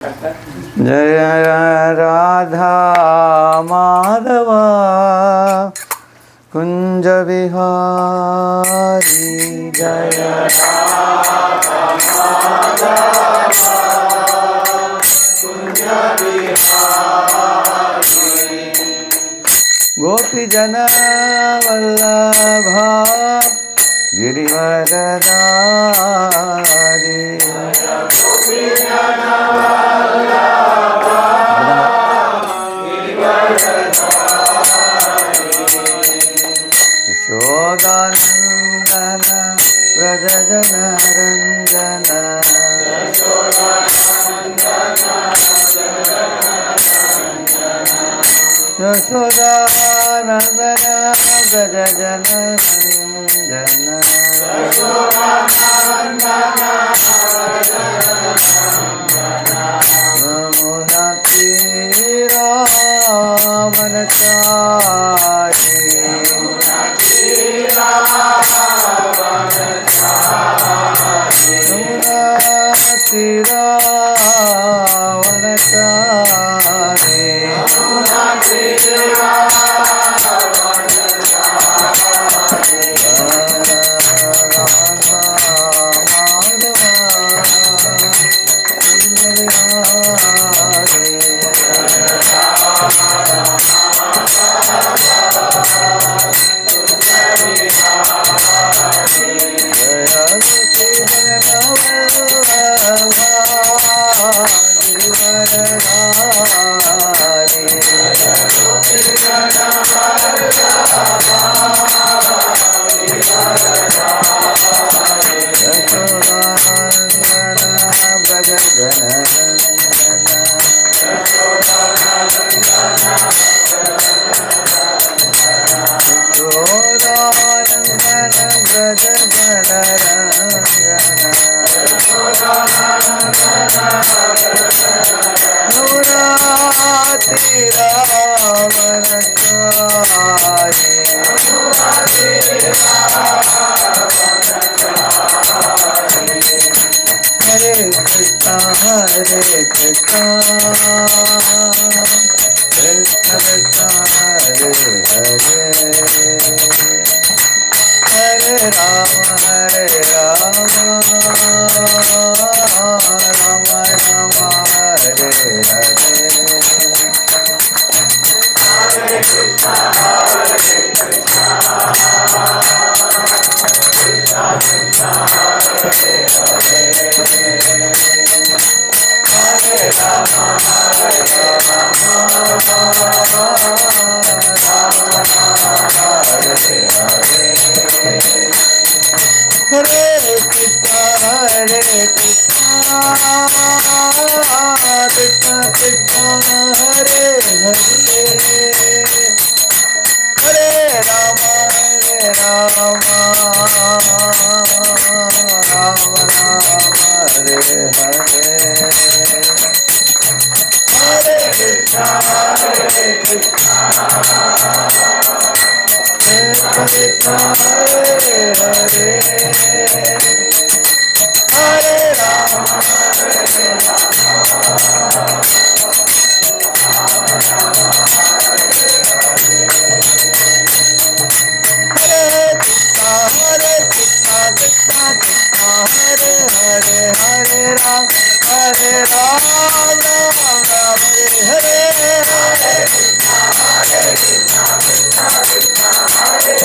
जय राधा माधव कुंज विहारी जय राधा माधव कुंज विहारी गोपी जन वल्लभा गिरिवरधारी गोपी जन यशोदानंदन व्रज जन रंजन यशोदानंदन व्रज जन Ranjan Yamuna तीरावनचारी Hare Krishna, Krishna Krishna, Hare Hare, Hare Rama, Rama Rama, Hare Hare. Hare Krishna, Krishna Krishna, Hare Hare, Hare Rama, Hare Hare. Hare Krishna, Krishna Krishna, Hare Hare, Hare Rama, Rama Hare Hare. Hare Krishna, Krishna Krishna, Hare Hare, Hare Rama, Hare Ram, Ram Ram, Hare Hare. Hare Krishna, Krishna Krishna, Hare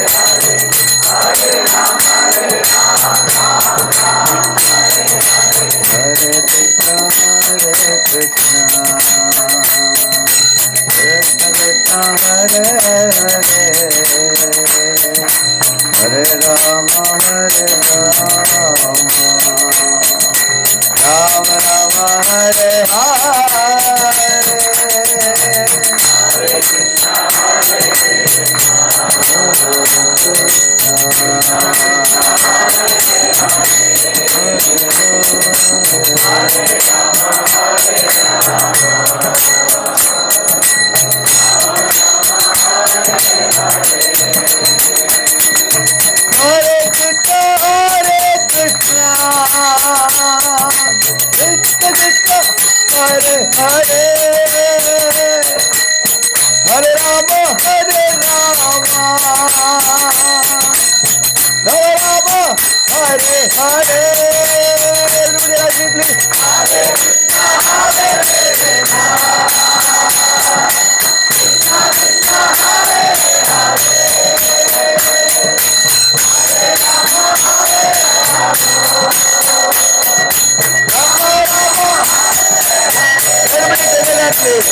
Ram, Hare Ram, Ram Ram, Hare Hare. Hare Krishna, Krishna Krishna, Hare Hare, Hare Rama, Hare Rama, Ram Rama, Hare Hare. Hare Krishna, Krishna Krishna, Hare Hare Rama, Hare Rama, Rama Rama, Hare Hare. Everybody like me, please. Hare Krishna, Hare Krishna, Krishna Krishna, Hare Hare, Hare Rama, Hare Rama, Rama Rama, everybody take that please.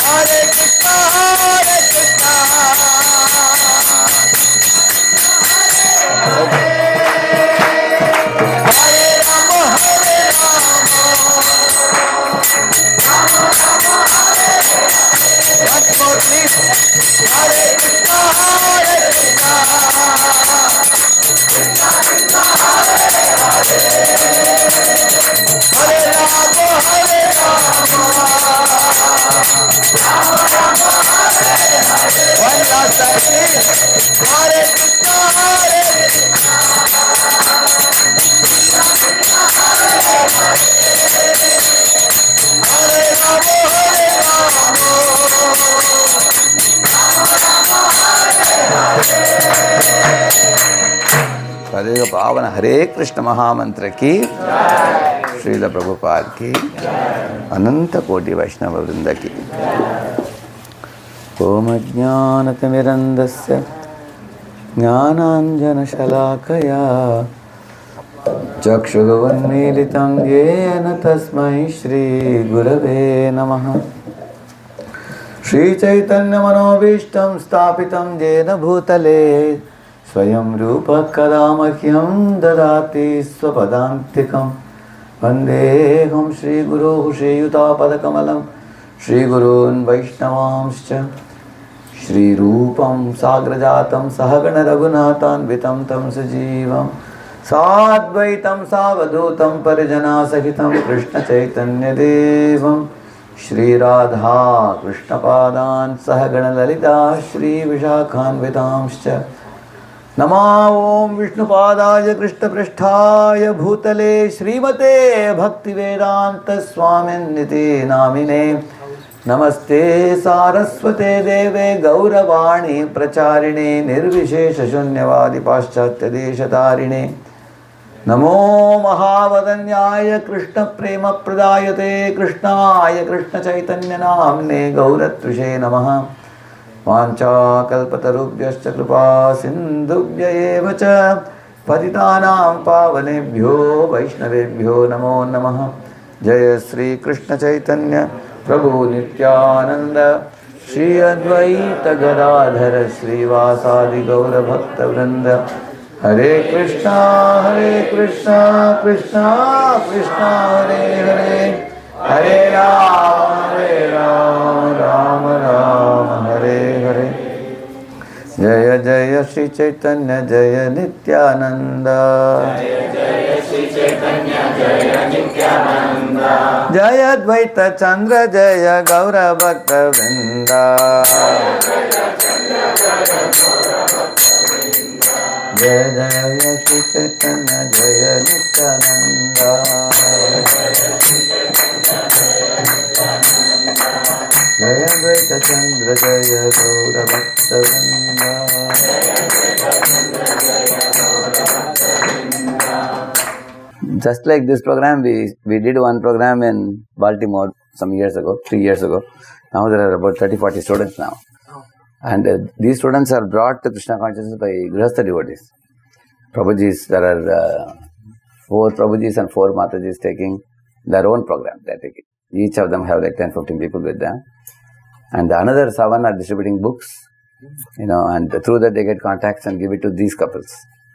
Hare Krishna, Hare Krishna, Hare Rama, Hare Rama, Rama Rama, Hare Hare. Once more please. Hare Krishna, Hare Krishna, Krishna Krishna, Hare Hare, Hare Rama, Hare Rama, Rama Rama, Hare Hare. One last time please. Hare Krishna, Hare Krishna, Krishna Krishna, Hare Hare, Hare Rama, Hare Rama, Rama Rama, Hare Hare. कलियुग पावन हरे कृष्ण महामंत्र की श्रील प्रभुपाद की अनंत कोटि वैष्णव वृंद की। ओम ज्ञानतिमिरन्धस्य ज्ञानाञ्जनशलाकया चक्षुरुन्मीलितं येन तस्मै श्रीगुरवे नमः। श्रीचैतन्यमनोभीष्टं स्थापितं येन भूतले स्वयं रूपः कदा मह्यं ददाति स्वपदान्तिकं। वन्देऽहं श्रीगुरोः श्रीयुतापदकमलं श्रीगुरून् वैष्णवांश्च। श्रीरूपं साग्रजातं सहगण रघुनाथान्वितं तं सजीवं साद्वैतं सावधूतं परिजनासहितं कृष्णचैतन्यदेवं श्रीराधा कृष्णपादान् सहगण ललिता श्रीविशाखान्वितांश्च। नमो ओम विष्णुपादाय कृष्णपृष्ठाय भूतले श्रीमते भक्तिवेदांत स्वामिन्निति नामिने। नमस्ते सारस्वते देवे गौरवाणी प्रचारिणे निर्विशेषशून्यवादि पाश्चात्यदेशतारिणे। नमो महावदन्याय कृष्णप्रेमप्रदायते कृष्णाय कृष्णचैतन्यनाम्ने गौरत्विषे नमः। वाञ्छाकल्पतरुभ्यश्च कृपा सिन्धुभ्य एव च पतितानां पावनेभ्यो वैष्णवेभ्यो नमो नमः। जय श्री कृष्ण चैतन्य प्रभु नित्यानंद श्री अद्वैत गदाधर श्रीवासादि गौरभक्तवृंद। हरे कृष्णा कृष्णा कृष्णा हरे हरे, हरे राम राम राम हरे हरे। जय जय श्री चैतन्य जय नित्यानंद, जय अद्वैत चंद्र जय गौर भक्त वृंद। जय जय श्री चैतन्य जय नित्यानंद, जय अद्वैत चंद्र जय गौर भक्त वृंद। Just like this program, we did one program in Baltimore some years ago, 3 years ago. Now there are about 30-40 students now. And these students are brought to Krishna consciousness by Grihastha devotees. Prabhujis, there are 4 Prabhujis and 4 Matajis taking their own program. They are taking. Each of them have like 10-15 people with them. And the another 7 are distributing books, and through that they get contacts and give it to these couples.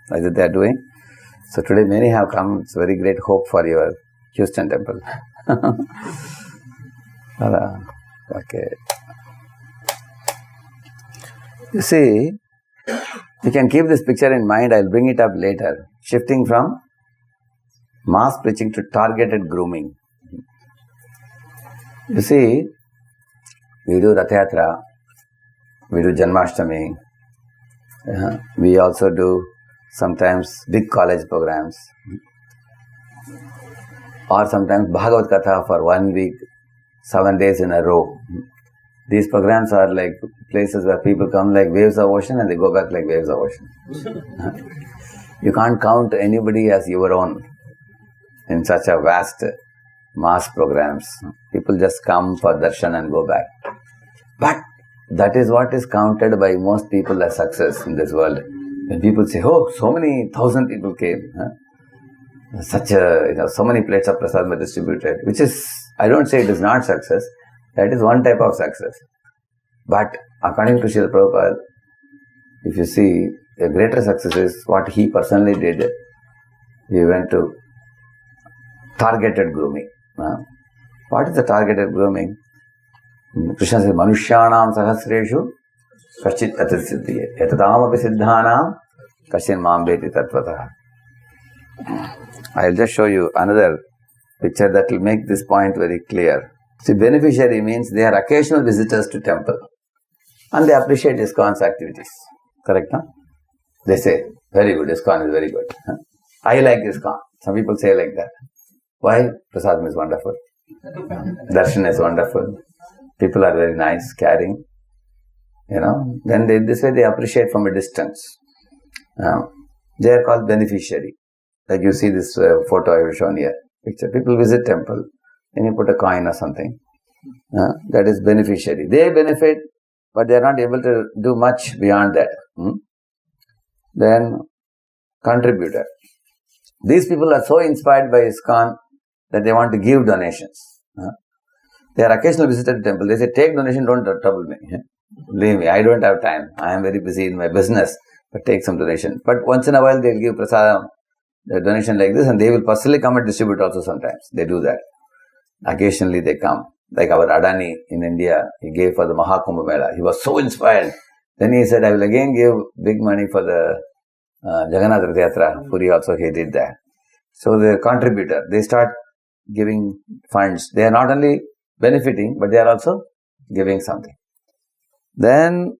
That's what they are doing. So today many have come. It's very great hope for your Houston temple. Okay. You see, you can keep this picture in mind. I'll bring it up later. Shifting from mass preaching to targeted grooming. You see, we do Rath Yatra, we do Janmashtami, we also do sometimes big college programs, or sometimes Bhagavad Katha for 1 week 7 days in a row. These programs are like places where people come like waves of ocean and they go back like waves of ocean. You can't count anybody as your own in such a vast mass programs. People just come for darshan and go back. But that is what is counted by most people as success in this world. When people say, oh, so many 1,000 people came, so many plates of prasad were distributed, which is, I don't say it is not success, that is one type of success. But according to Srila Prabhupada, if you see, a greater success is what he personally did. He went to targeted grooming. What is the targeted grooming? Krishna says, Manushyanam sahasreshu kashchit atasiddhiye yatadamapi siddhanam kashin mambeti tatvatah. I'll just show you another picture that will make this point very clear. See, beneficiary means they are occasional visitors to temple and they appreciate ISKCON's activities. Correct, huh? They say, very good, ISKCON is very good. I like ISKCON. Some people say like that. Why? Prasadam is wonderful. Darshan is wonderful. People are very nice, caring. Then this way they appreciate from a distance. They are called beneficiary. Like you see this photo I have shown here. Picture. People visit temple, then you put a coin or something. That is beneficiary. They benefit, but they are not able to do much beyond that. Then contributor. These people are so inspired by ISKCON that they want to give donations. They are occasional visitors to temple. They say, take donation, don't trouble me. Leave me, I don't have time. I am very busy in my business, but take some donation. But once in a while, they will give prasadam, the donation like this, and they will personally come and distribute also sometimes. They do that. Occasionally they come. Like our Adani in India, he gave for the Mahakumbh Mela. He was so inspired. Then he said, I will again give big money for the Jagannath Rath Yatra. Puri also he did that. So the contributor, they start giving funds. They are not only benefiting, but they are also giving something. Then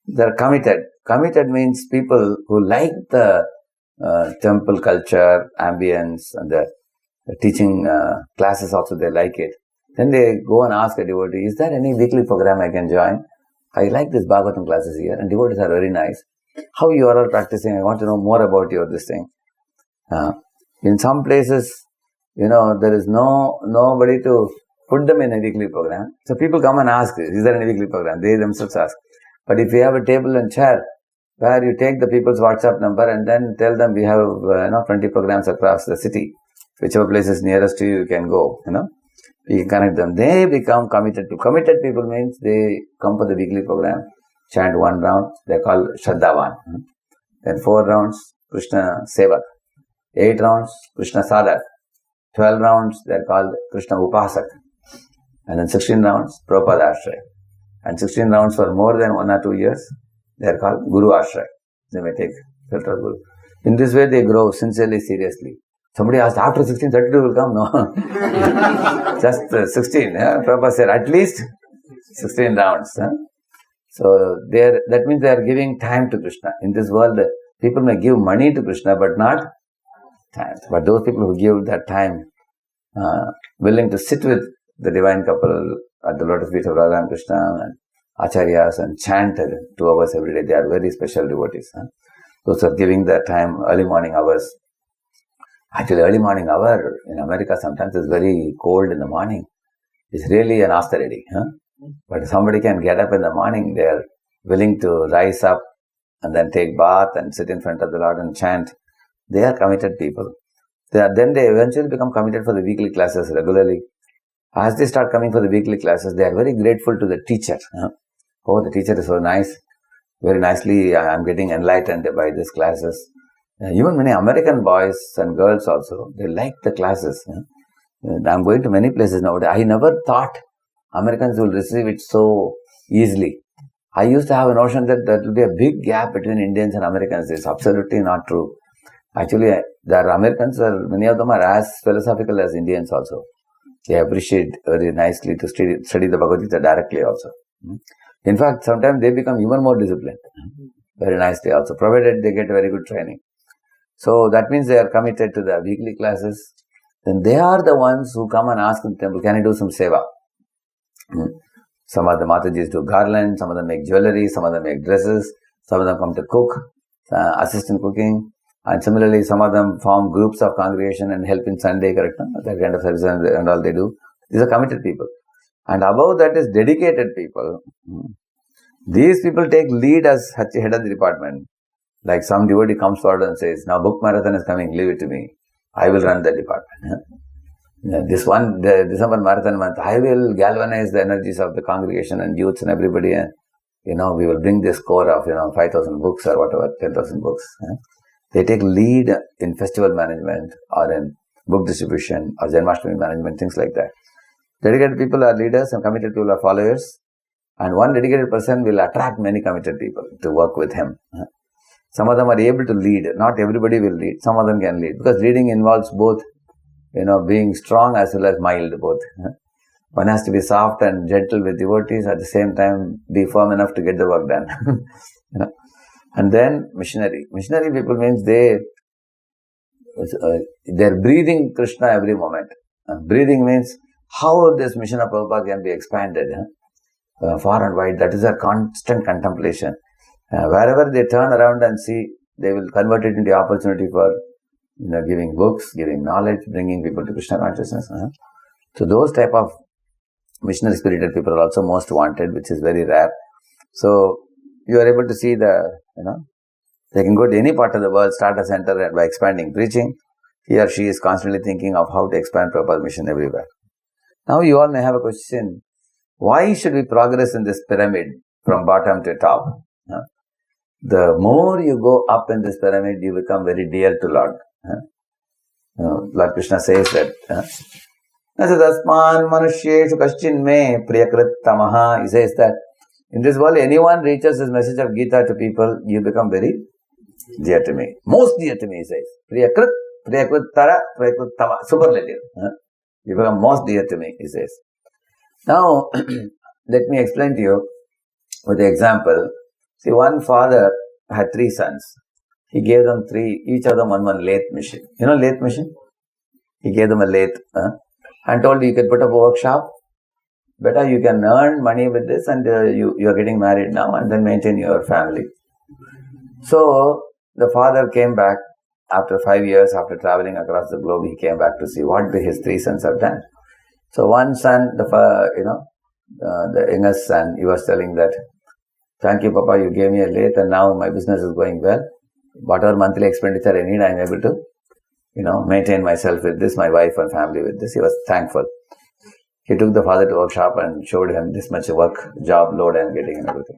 they are committed. Committed means people who like the temple culture, ambience, and the teaching classes also, they like it. Then they go and ask a devotee, is there any weekly program I can join? I like this Bhagavatam classes here, and devotees are very nice. How you are all practicing? I want to know more about your this thing. In some places, there is nobody to put them in a weekly program. So people come and ask, is there any weekly program? They themselves ask. But if you have a table and chair, where you take the people's WhatsApp number and then tell them we have 20 programs across the city, whichever place is nearest to you, you can go. You can connect them. They become committed to. Committed people means they come for the weekly program, chant 1 round, they are called Shraddhavan. Then 4 rounds, Krishna Sevak. 8 rounds, Krishna Sadhak. 12 rounds, they are called Krishna Upasak. And then 16 rounds, Prabhupada Ashray. And 16 rounds for more than 1 or 2 years, they are called Guru Ashray. They may take filter Guru. In this way, they grow sincerely, seriously. Somebody asked, after 16, 32 will come? No. Just 16. Prabhupada said, at least 16 rounds. So, that means they are giving time to Krishna. In this world, people may give money to Krishna, but not time. But those people who give that time, willing to sit with the divine couple at the lotus feet of Radha and Krishna and Acharyas and chant 2 hours every day, they are very special devotees. Those are giving their time, early morning hours. Actually, early morning hour in America sometimes is very cold in the morning. It's really an austerity. But if somebody can get up in the morning, they are willing to rise up and then take bath and sit in front of the Lord and chant. They are committed people. Then they eventually become committed for the weekly classes regularly. As they start coming for the weekly classes, they are very grateful to the teacher. Oh, the teacher is so nice. Very nicely, I am getting enlightened by these classes. Even many American boys and girls also, they like the classes. I am going to many places nowadays. I never thought Americans will receive it so easily. I used to have a notion that there will be a big gap between Indians and Americans. It's absolutely not true. Actually, there are Americans, many of them are as philosophical as Indians also. They appreciate very nicely to study the Bhagavad Gita directly also. In fact, sometimes they become even more disciplined. Very nicely also, provided they get very good training. So that means they are committed to the weekly classes. then they are the ones who come and ask in the temple, can I do some seva? Some of the Matajis do garlands, some of them make jewelry, some of them make dresses, some of them come to cook, assist in cooking, and similarly some of them form groups of congregation and help in Sunday, correct? That kind of service and all they do. These are committed people. And above that is dedicated people. These people take lead as head of the department. Like some devotee comes forward and says, now book marathon is coming, leave it to me. I will run the department. This one, the December marathon month, I will galvanize the energies of the congregation and youths and everybody. And, we will bring this score of, 5,000 books or whatever, 10,000 books. They take lead in festival management or in book distribution or Janmashtami management, things like that. Dedicated people are leaders and committed people are followers. And one dedicated person will attract many committed people to work with him. Some of them are able to lead. Not everybody will lead. Some of them can lead. Because leading involves both, being strong as well as mild both. One has to be soft and gentle with devotees, at the same time be firm enough to get the work done. And then missionary. Missionary people means they're breathing Krishna every moment. Breathing means how this mission of Prabhupada can be expanded far and wide. That is a constant contemplation. Wherever they turn around and see, they will convert it into opportunity for giving books, giving knowledge, bringing people to Krishna consciousness. So those type of missionary spirited people are also most wanted, which is very rare. So you are able to see they can go to any part of the world, start a center, and by expanding preaching, he or she is constantly thinking of how to expand Prabhupada's mission everywhere. Now you all may have a question, why should we progress in this pyramid from bottom to top? The more you go up in this pyramid, you become very dear to Lord. Lord Krishna says that, Nasadasman manusheshu kaschin me priyakrit tamaha. He says that in this world, anyone reaches this message of Gita to people, you become very dear to me. Most dear to me, he says. Priyakrit tara, priyakrit tama. Superlative. You become most dear to me, he says. Now, let me explain to you with the example. See, one father had 3 sons. He gave them each of them one lathe machine. Lathe machine? He gave them a lathe and told you can put up a workshop. Better you can earn money with this and you are getting married now and then maintain your family. So, the father came back after 5 years, after traveling across the globe, he came back to see what his 3 sons have done. So, one son, the youngest son, he was telling that, thank you, Papa, you gave me a lathe and now my business is going well. Whatever monthly expenditure I need, I am able to, maintain myself with this, my wife and family with this. He was thankful. He took the father to workshop and showed him this much work, job load I am getting and everything.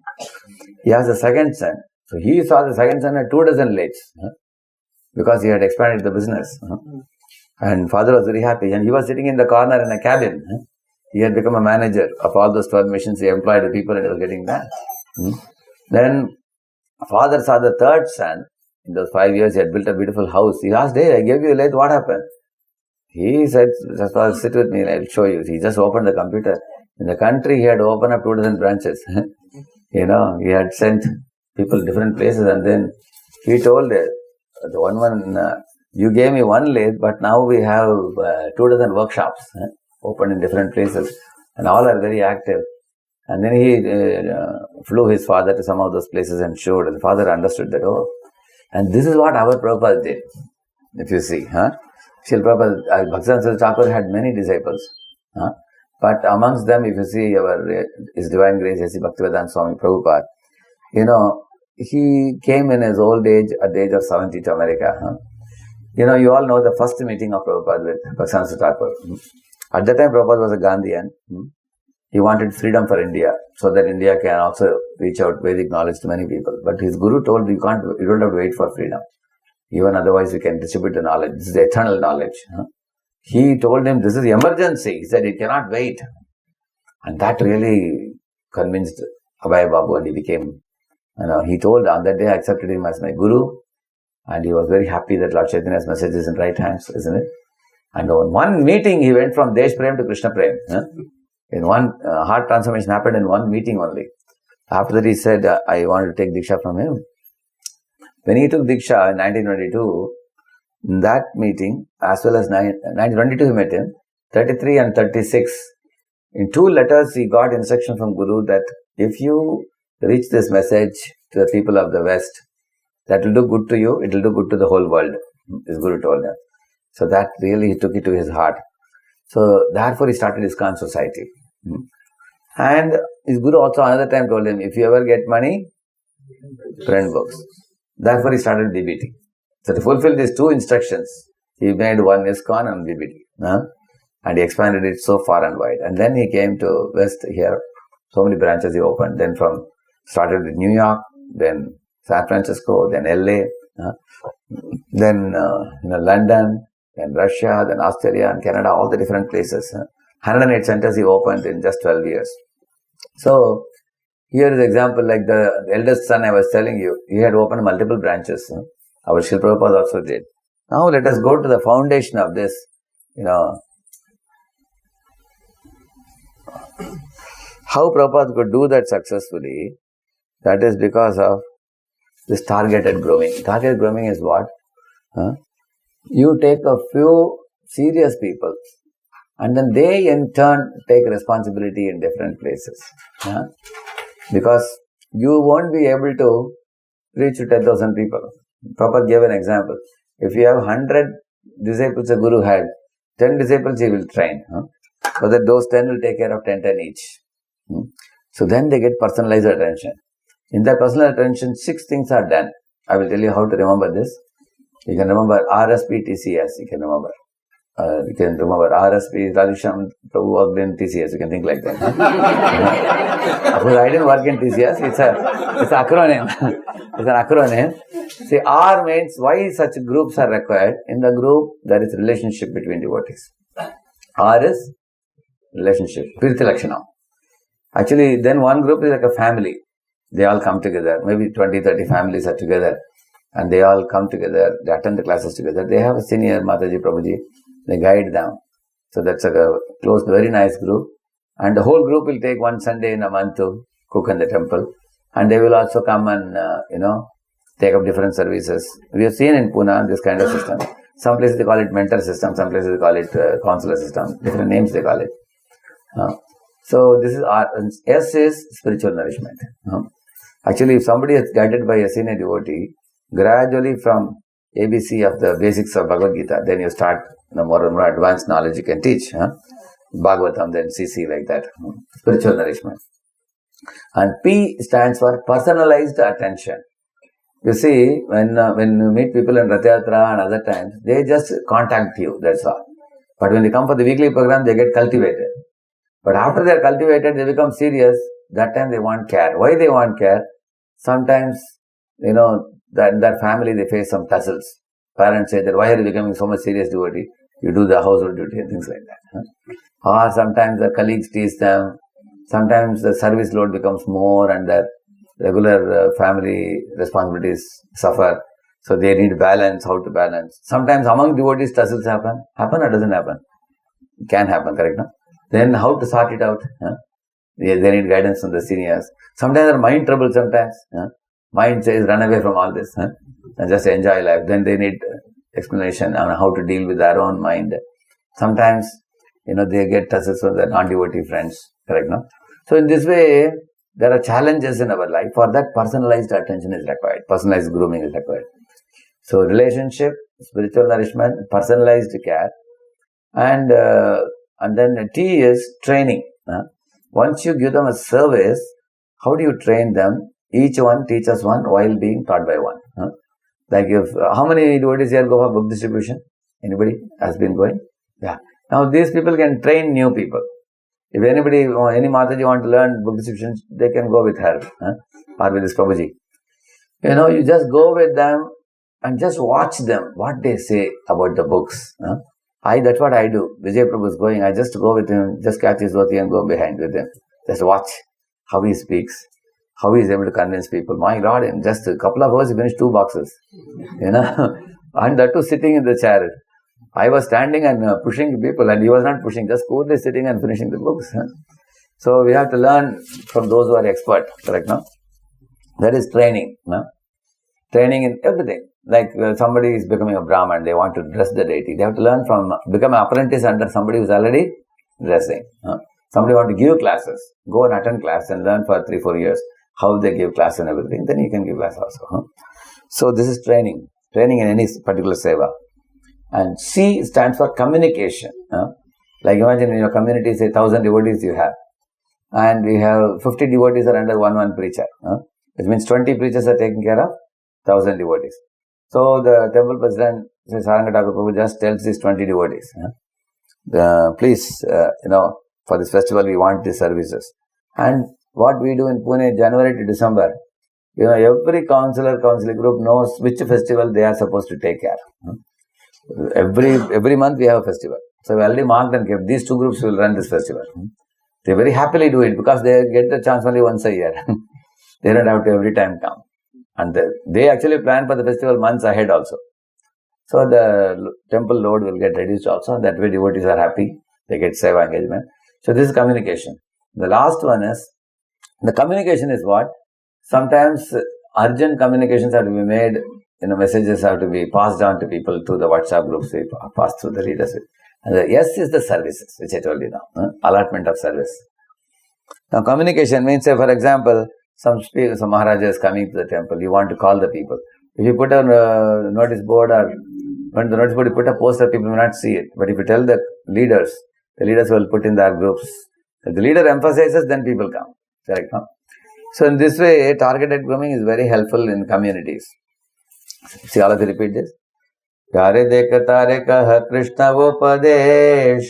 He has a second son. So he saw the second son had 2 dozen lathes because he had expanded the business. And father was very happy. And he was sitting in the corner in a cabin. He had become a manager of all those 12 machines. He employed the people and it was getting done. Then father saw the third son. In those 5 years, he had built a beautiful house. He asked, hey, I gave you a lathe, what happened? He said, just sit with me, I'll show you. He just opened the computer. In the country, he had opened up 2 dozen branches. He had sent people different places and then he told you gave me 1 lathe, but now we have 2 dozen workshops opened in different places and all are very active. And then he flew his father to some of those places and showed. And the father understood that, and this is what our Prabhupada did. If you see, Srila Prabhupada, Bhajanandi Thakur had many disciples. But amongst them, if you see His Divine Grace, A.C. Bhaktivedanta Swami Prabhupada, he came in his old age, at the age of 70 to America. You all know the first meeting of Prabhupada with Bhajanandi Thakur. At that time, Prabhupada was a Gandhian. He wanted freedom for India, so that India can also reach out Vedic knowledge to many people. But his guru told you don't have to wait for freedom. Even otherwise, we can distribute the knowledge. This is the eternal knowledge. He told him, this is emergency. He said, it cannot wait. And that really convinced Abhay Babu and he became, he told on that day I accepted him as my guru. And he was very happy that Lord Chaitanya's message is in right hands, isn't it? And on one meeting, he went from Desh Prem to Krishna Prem. In one, heart transformation happened in one meeting only. After that, he said, I wanted to take Diksha from him. When he took Diksha in 1922, In that meeting, as well as 1922 he met him, 33 and 36. In 2 letters, he got instruction from Guru that if you reach this message to the people of the West, that will do good to you, it will do good to the whole world, his Guru told him. So that really he took it to his heart. So therefore he started ISKCON society. And his Guru also another time told him, if you ever get money, print books. Therefore he started DBT. So to fulfill these 2 instructions, he made one ISKCON and DBT. And he expanded it so far and wide. And then he came to West here. So many branches he opened. Then started with New York, then San Francisco, then LA, then London, then Russia, then Australia and Canada, all the different places. 108 centers he opened in just 12 years. So here is an example like the eldest son I was telling you. He had opened multiple branches. Our Srila Prabhupada also did. Now let us go to the foundation of this, how Prabhupada could do that successfully. That is because of this targeted grooming. Targeted grooming is what? You take a few serious people and then they in turn take responsibility in different places. Because you won't be able to reach to 10,000 people. Prabhupada gave an example. If you have 100 disciples a Guru had, 10 disciples he will train. But those 10 will take care of 10 each. So then they get personalized attention. In that personal attention, 6 things are done. I will tell you how to remember this. You can remember RSP, TCS. You can remember. RSP, Radheshyam, Prabhu worked in TCS. You can think like that. Of course, I didn't work in TCS. It's an acronym. It's an acronym. See, R means why such groups are required. In the group, there is relationship between devotees. R is relationship. Pirthi Lakshana. Actually, then one group is like a family. They all come together. Maybe 20, 30 families are together. And they all come together. They attend the classes together. They have a senior Mataji, Prabhuji. They guide them. So that's a close, very nice group. And the whole group will take one Sunday in a month to cook in the temple. And they will also come and, take up different services. We have seen in Pune this kind of system. Some places they call it mentor system. Some places they call it counselor system. Different names they call it. So this is S is spiritual nourishment. Actually, if somebody is guided by a senior devotee, gradually from ABC of the basics of Bhagavad Gita, then you start more and more advanced knowledge you can teach. Bhagavatam, then CC like that. Spiritual nourishment. And P stands for personalized attention. You see, when you meet people in Rath Yatra and other times, they just contact you, that's all. But when they come for the weekly program, they get cultivated. But after they are cultivated, they become serious. That time they want care. Why they want care? Sometimes, that family they face some tussles. Parents say that, why are you becoming so much serious devotee? You do the household duty and things like that. Or sometimes the colleagues tease them. Sometimes the service load becomes more and their regular family responsibilities suffer. So they need balance, how to balance. Sometimes among devotees tussles happen. Happen or doesn't happen? It can happen, correct? No? Then how to sort it out? They need guidance from the seniors. Sometimes there are mind trouble sometimes. Mind says run away from all this and just enjoy life. Then they need explanation on how to deal with their own mind. Sometimes, they get tussles from their non-devotee friends. Correct, no? So in this way, there are challenges in our life. For that, personalized attention is required. Personalized grooming is required. So relationship, spiritual nourishment, personalized care. And then T is training. Once you give them a service, how do you train them? Each one teaches one while being taught by one. Like how many devotees here go for book distribution? Anybody has been going? Yeah. Now these people can train new people. If anybody, any Mataji want to learn book distribution, they can go with her or with this Prabhuji. You just go with them and just watch them, what they say about the books. That's what I do. Vijay Prabhu is going, I just go with him, just catch his dhoti and go behind with him. Just watch how he speaks, how he is able to convince people. My God, in just a couple of hours, he finished 2 boxes. And that too sitting in the chair. I was standing and pushing people and he was not pushing, just coolly sitting and finishing the books. So we have to learn from those who are expert, correct? No? That is training. No? Training in everything. like somebody is becoming a Brahman, they want to dress the deity. They have to learn from, become an apprentice under somebody who's already dressing. Somebody want to give classes, go and attend class and learn for 3-4 years how they give class and everything. Then you can give class also. So this is training in any particular seva. And C stands for communication. Like imagine in your community, say 1,000 devotees you have. And we have 50 devotees are under one preacher. It means 20 preachers are taking care of 1,000 devotees. So the temple president, says Saranga Thakur Prabhu, just tells these 20 devotees, please, for this festival we want these services. And what we do in Pune, January to December, every counselor group knows which festival they are supposed to take care. Every month we have a festival. So we already marked and kept. These two groups will run this festival. They very happily do it because they get the chance only once a year. They don't have to every time come. And they actually plan for the festival months ahead also. So the temple load will get reduced also. That way devotees are happy. They get seva engagement. So this is communication. The last one is, the communication is what? Sometimes urgent communications have to be made, messages have to be passed on to people through the WhatsApp groups, we pass through the leaders. And the S is the services, which I told you now, allotment of service. Now communication means, say for example, some Maharaja is coming to the temple, you want to call the people. If you put a notice board, or when the notice board you put a poster, people will not see it. But if you tell the leaders will put in their groups. If the leader emphasizes, then people come. Correct, no? So in this way, targeted grooming is very helpful in communities. See, all of you repeat this. Hare dekha tare kaha Krishna vopadesh.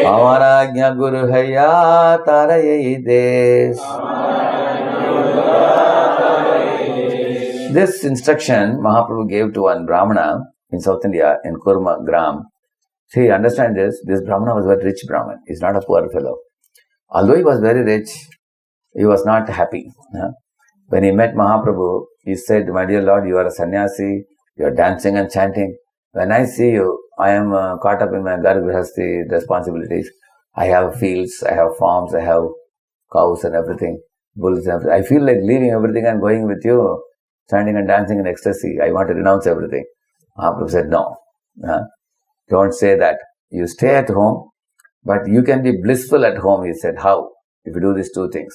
Amara ajna guru haya tara yehi desh. This instruction Mahaprabhu gave to one Brahmana in South India, in Kurma Gram. See, understand this. This Brahmana was a very rich Brahman. He's not a poor fellow. Although he was very rich, he was not happy. When he met Mahaprabhu, he said, my dear Lord, you are a sannyasi, you are dancing and chanting. When I see you, I am caught up in my Grihastha responsibilities. I have fields, I have farms, I have cows and everything, bulls and everything. I feel like leaving everything and going with you, chanting and dancing in ecstasy. I want to renounce everything. Mahaprabhu said, no, don't say that. You stay at home, but you can be blissful at home, he said. How? If you do these two things.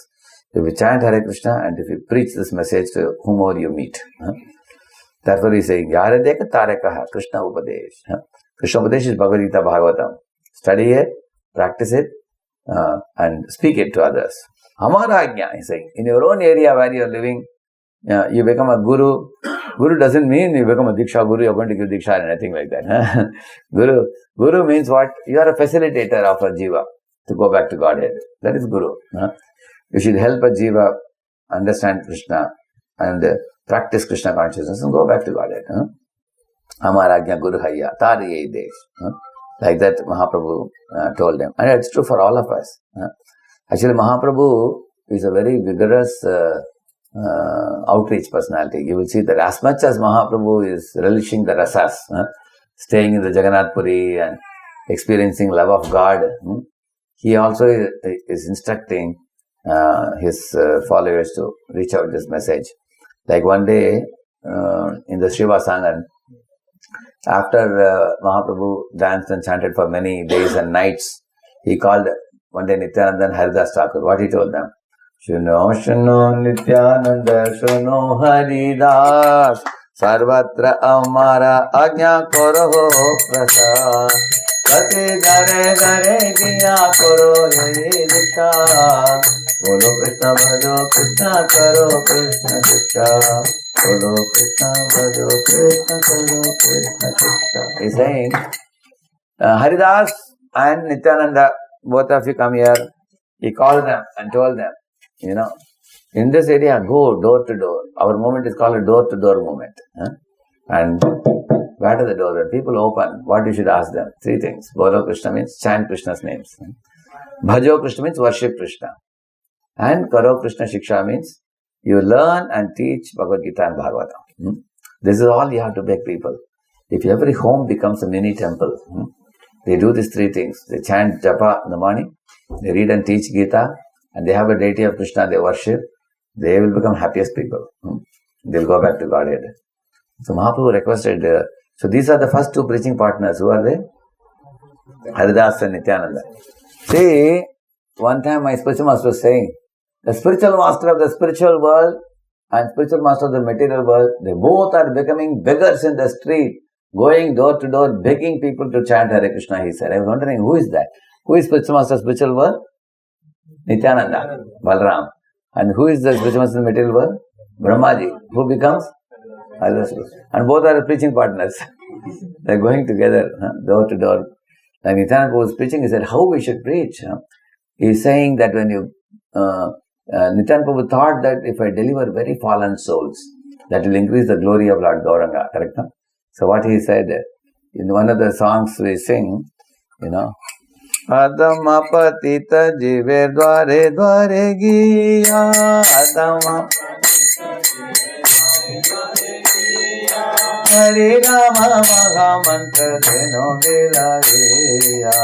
If you chant Hare Krishna and if you preach this message to whomever you meet. Therefore he is saying, Hare dekha tare kaha Krishna upadesh. Krishna upadesh is Bhagavad Gita Bhagavatam. Study it, practice it, and speak it to others. Amara ajna, he is saying. In your own area where you are living, you become a guru. Guru doesn't mean you become a Diksha Guru, you are going to give Diksha or anything like that. Guru means what? You are a facilitator of a jiva to go back to Godhead. That is Guru. You should help a jiva understand Krishna and practice Krishna consciousness and go back to Godhead. Amara ajna guru haya tariye desh. Like that Mahaprabhu told them. And it's true for all of us. Actually Mahaprabhu is a very vigorous outreach personality. You will see that as much as Mahaprabhu is relishing the rasas, staying in the Jagannath Puri and experiencing love of God, he also is instructing his followers to reach out this message. Like one day in the Shiva Sangan, after Mahaprabhu danced and chanted for many days and nights, he called one day Nityananda and Haridas Thakur. What he told them? Shuno Shuno Nityananda Shuno Haridas Sarvatra Amara Ajna Koro Prasad Kate Gare Gare Diya Koro Yehi Diksha Bolo Krishna Bhajo Krishna Karo Krishna Shiksha Bolo Krishna Bhajo Krishna Karo Krishna Shiksha. He's saying Haridas and Nityananda, both of you come here. He called them and told them, in this area, go door to door. Our movement is called a door-to-door movement. And where to the door? When people open, what you should ask them? 3 things. Bolo Krishna means chant Krishna's names. Bhajo Krishna means worship Krishna. And Karo Krishna Shiksha means you learn and teach Bhagavad Gita and Bhagavatam. This is all you have to beg people. If every home becomes a mini temple, they do these 3 things. They chant Japa in the morning, they read and teach Gita, and they have a deity of Krishna they worship, they will become happiest people. They'll go back to Godhead. So Mahaprabhu requested, so these are the first two preaching partners. Who are they? Haridas and Nityananda. See, one time my spiritual master was saying, the spiritual master of the spiritual world and spiritual master of the material world, they both are becoming beggars in the street, going door to door, begging people to chant Hare Krishna, he said. I was wondering, who is that? Who is spiritual master of spiritual world? Nityananda, Balram. And who is the spiritual master of the material world? Brahmaji. Who becomes? And both are preaching partners. They are going together, door to door. Like Nityananda was preaching, he said, how we should preach? He is saying that when you, Nityananda Prabhu thought that if I deliver very fallen souls, that will increase the glory of Lord Gauranga, correct? So what he said, in one of the songs we sing, Adama patita jive dware dware giya, Adama Hare Rama Maha Mantra Deno Vilaviya.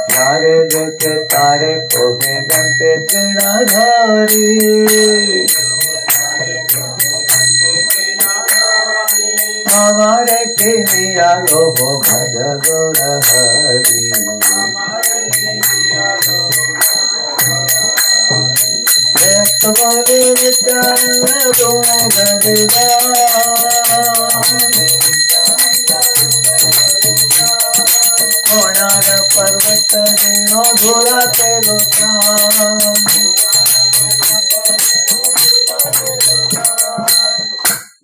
Tare deke tare kohe dante trina dhari. Amare ke niya loho bhaja gora hari. Ekavare vichana dona gadida. Onara parvata dino dhurate lota.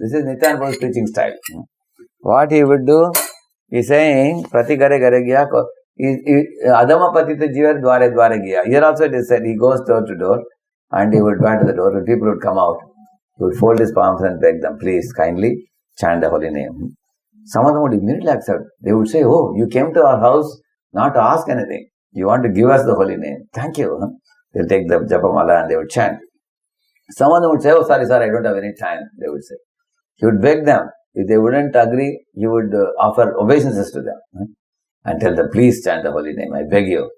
This is Nityananda Prabhu's preaching style. What he would do, he is saying, Prati Gare Gare Gya, Adama Patita Jivar Dware Dware Gya. Here also it is said, he goes door to door and he would go to the door and people would come out. He would fold his palms and beg them, please, kindly chant the holy name. Some of them would immediately accept. They would say, oh, you came to our house not to ask anything. You want to give us the holy name. Thank you. They'll take the Japamala and they would chant. Some of them would say, oh, sorry, I don't have any time, they would say. He would beg them. If they wouldn't agree, he would offer obeisances to them and tell them, please chant the holy name, I beg you.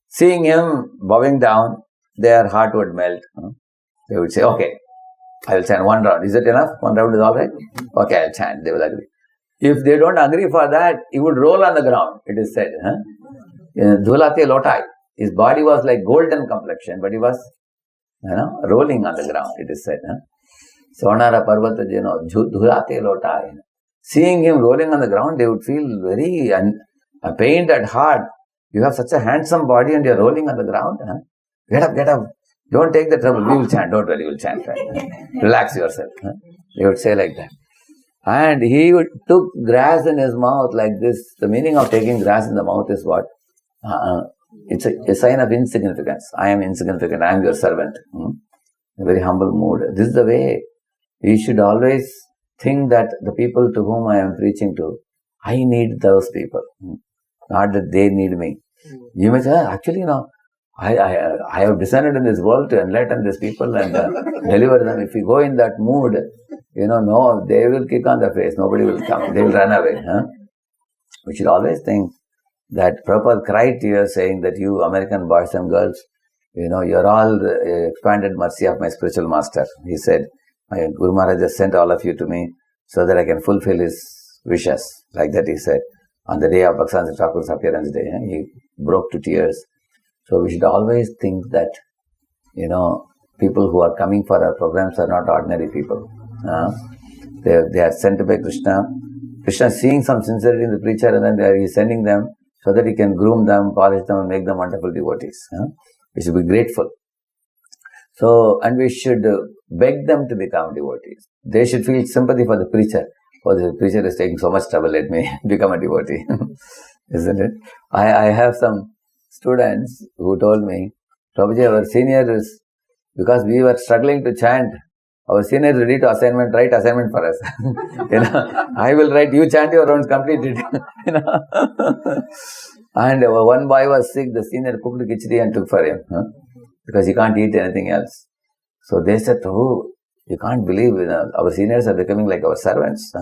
Seeing him bowing down, their heart would melt. They would say, okay, I will chant one round. Is it enough? One round is all right? Okay, I'll chant. They will agree. If they don't agree for that, he would roll on the ground, it is said. Dhulate lotai. His body was like golden complexion, but he was rolling on the ground, it is said. Sonara Parvata Jino, Dhulate lotai. Seeing him rolling on the ground, they would feel very pained at heart. You have such a handsome body and you are rolling on the ground. Get up, get up. Don't take the trouble. We will chant. Don't worry, we will chant. Relax yourself. They would say like that. And he took grass in his mouth like this. The meaning of taking grass in the mouth is what? It's a sign of insignificance. I am insignificant. I am your servant. A very humble mood. This is the way we should always think that the people to whom I am preaching to, I need those people. Not that they need me. You may say, actually, I have descended in this world to enlighten these people and deliver them. If you go in that mood, no, they will kick on the face. Nobody will come. They will run away. We should always think that Prabhupada cried tears saying that you American boys and girls, you're all the expanded mercy of my spiritual master. He said, my Guru Maharaj has sent all of you to me so that I can fulfill his wishes. Like that he said. On the day of Bhaksananda Thakur's appearance day, he broke to tears. So we should always think that, people who are coming for our programs are not ordinary people. They are sent by Krishna. Krishna is seeing some sincerity in the preacher and then he is sending them so that he can groom them, polish them and make them wonderful devotees. We should be grateful. So, and we should beg them to become devotees. They should feel sympathy for the preacher. Oh, the preacher is taking so much trouble, let me become a devotee. Isn't it? I have some students who told me, Prabhuji, our senior is, because we were struggling to chant, our senior is ready to write assignment for us. I will write, you chant your own, complete it. And one boy was sick, the senior cooked khichdi and took for him, because he can't eat anything else. So they said, oh, you can't believe, our seniors are becoming like our servants.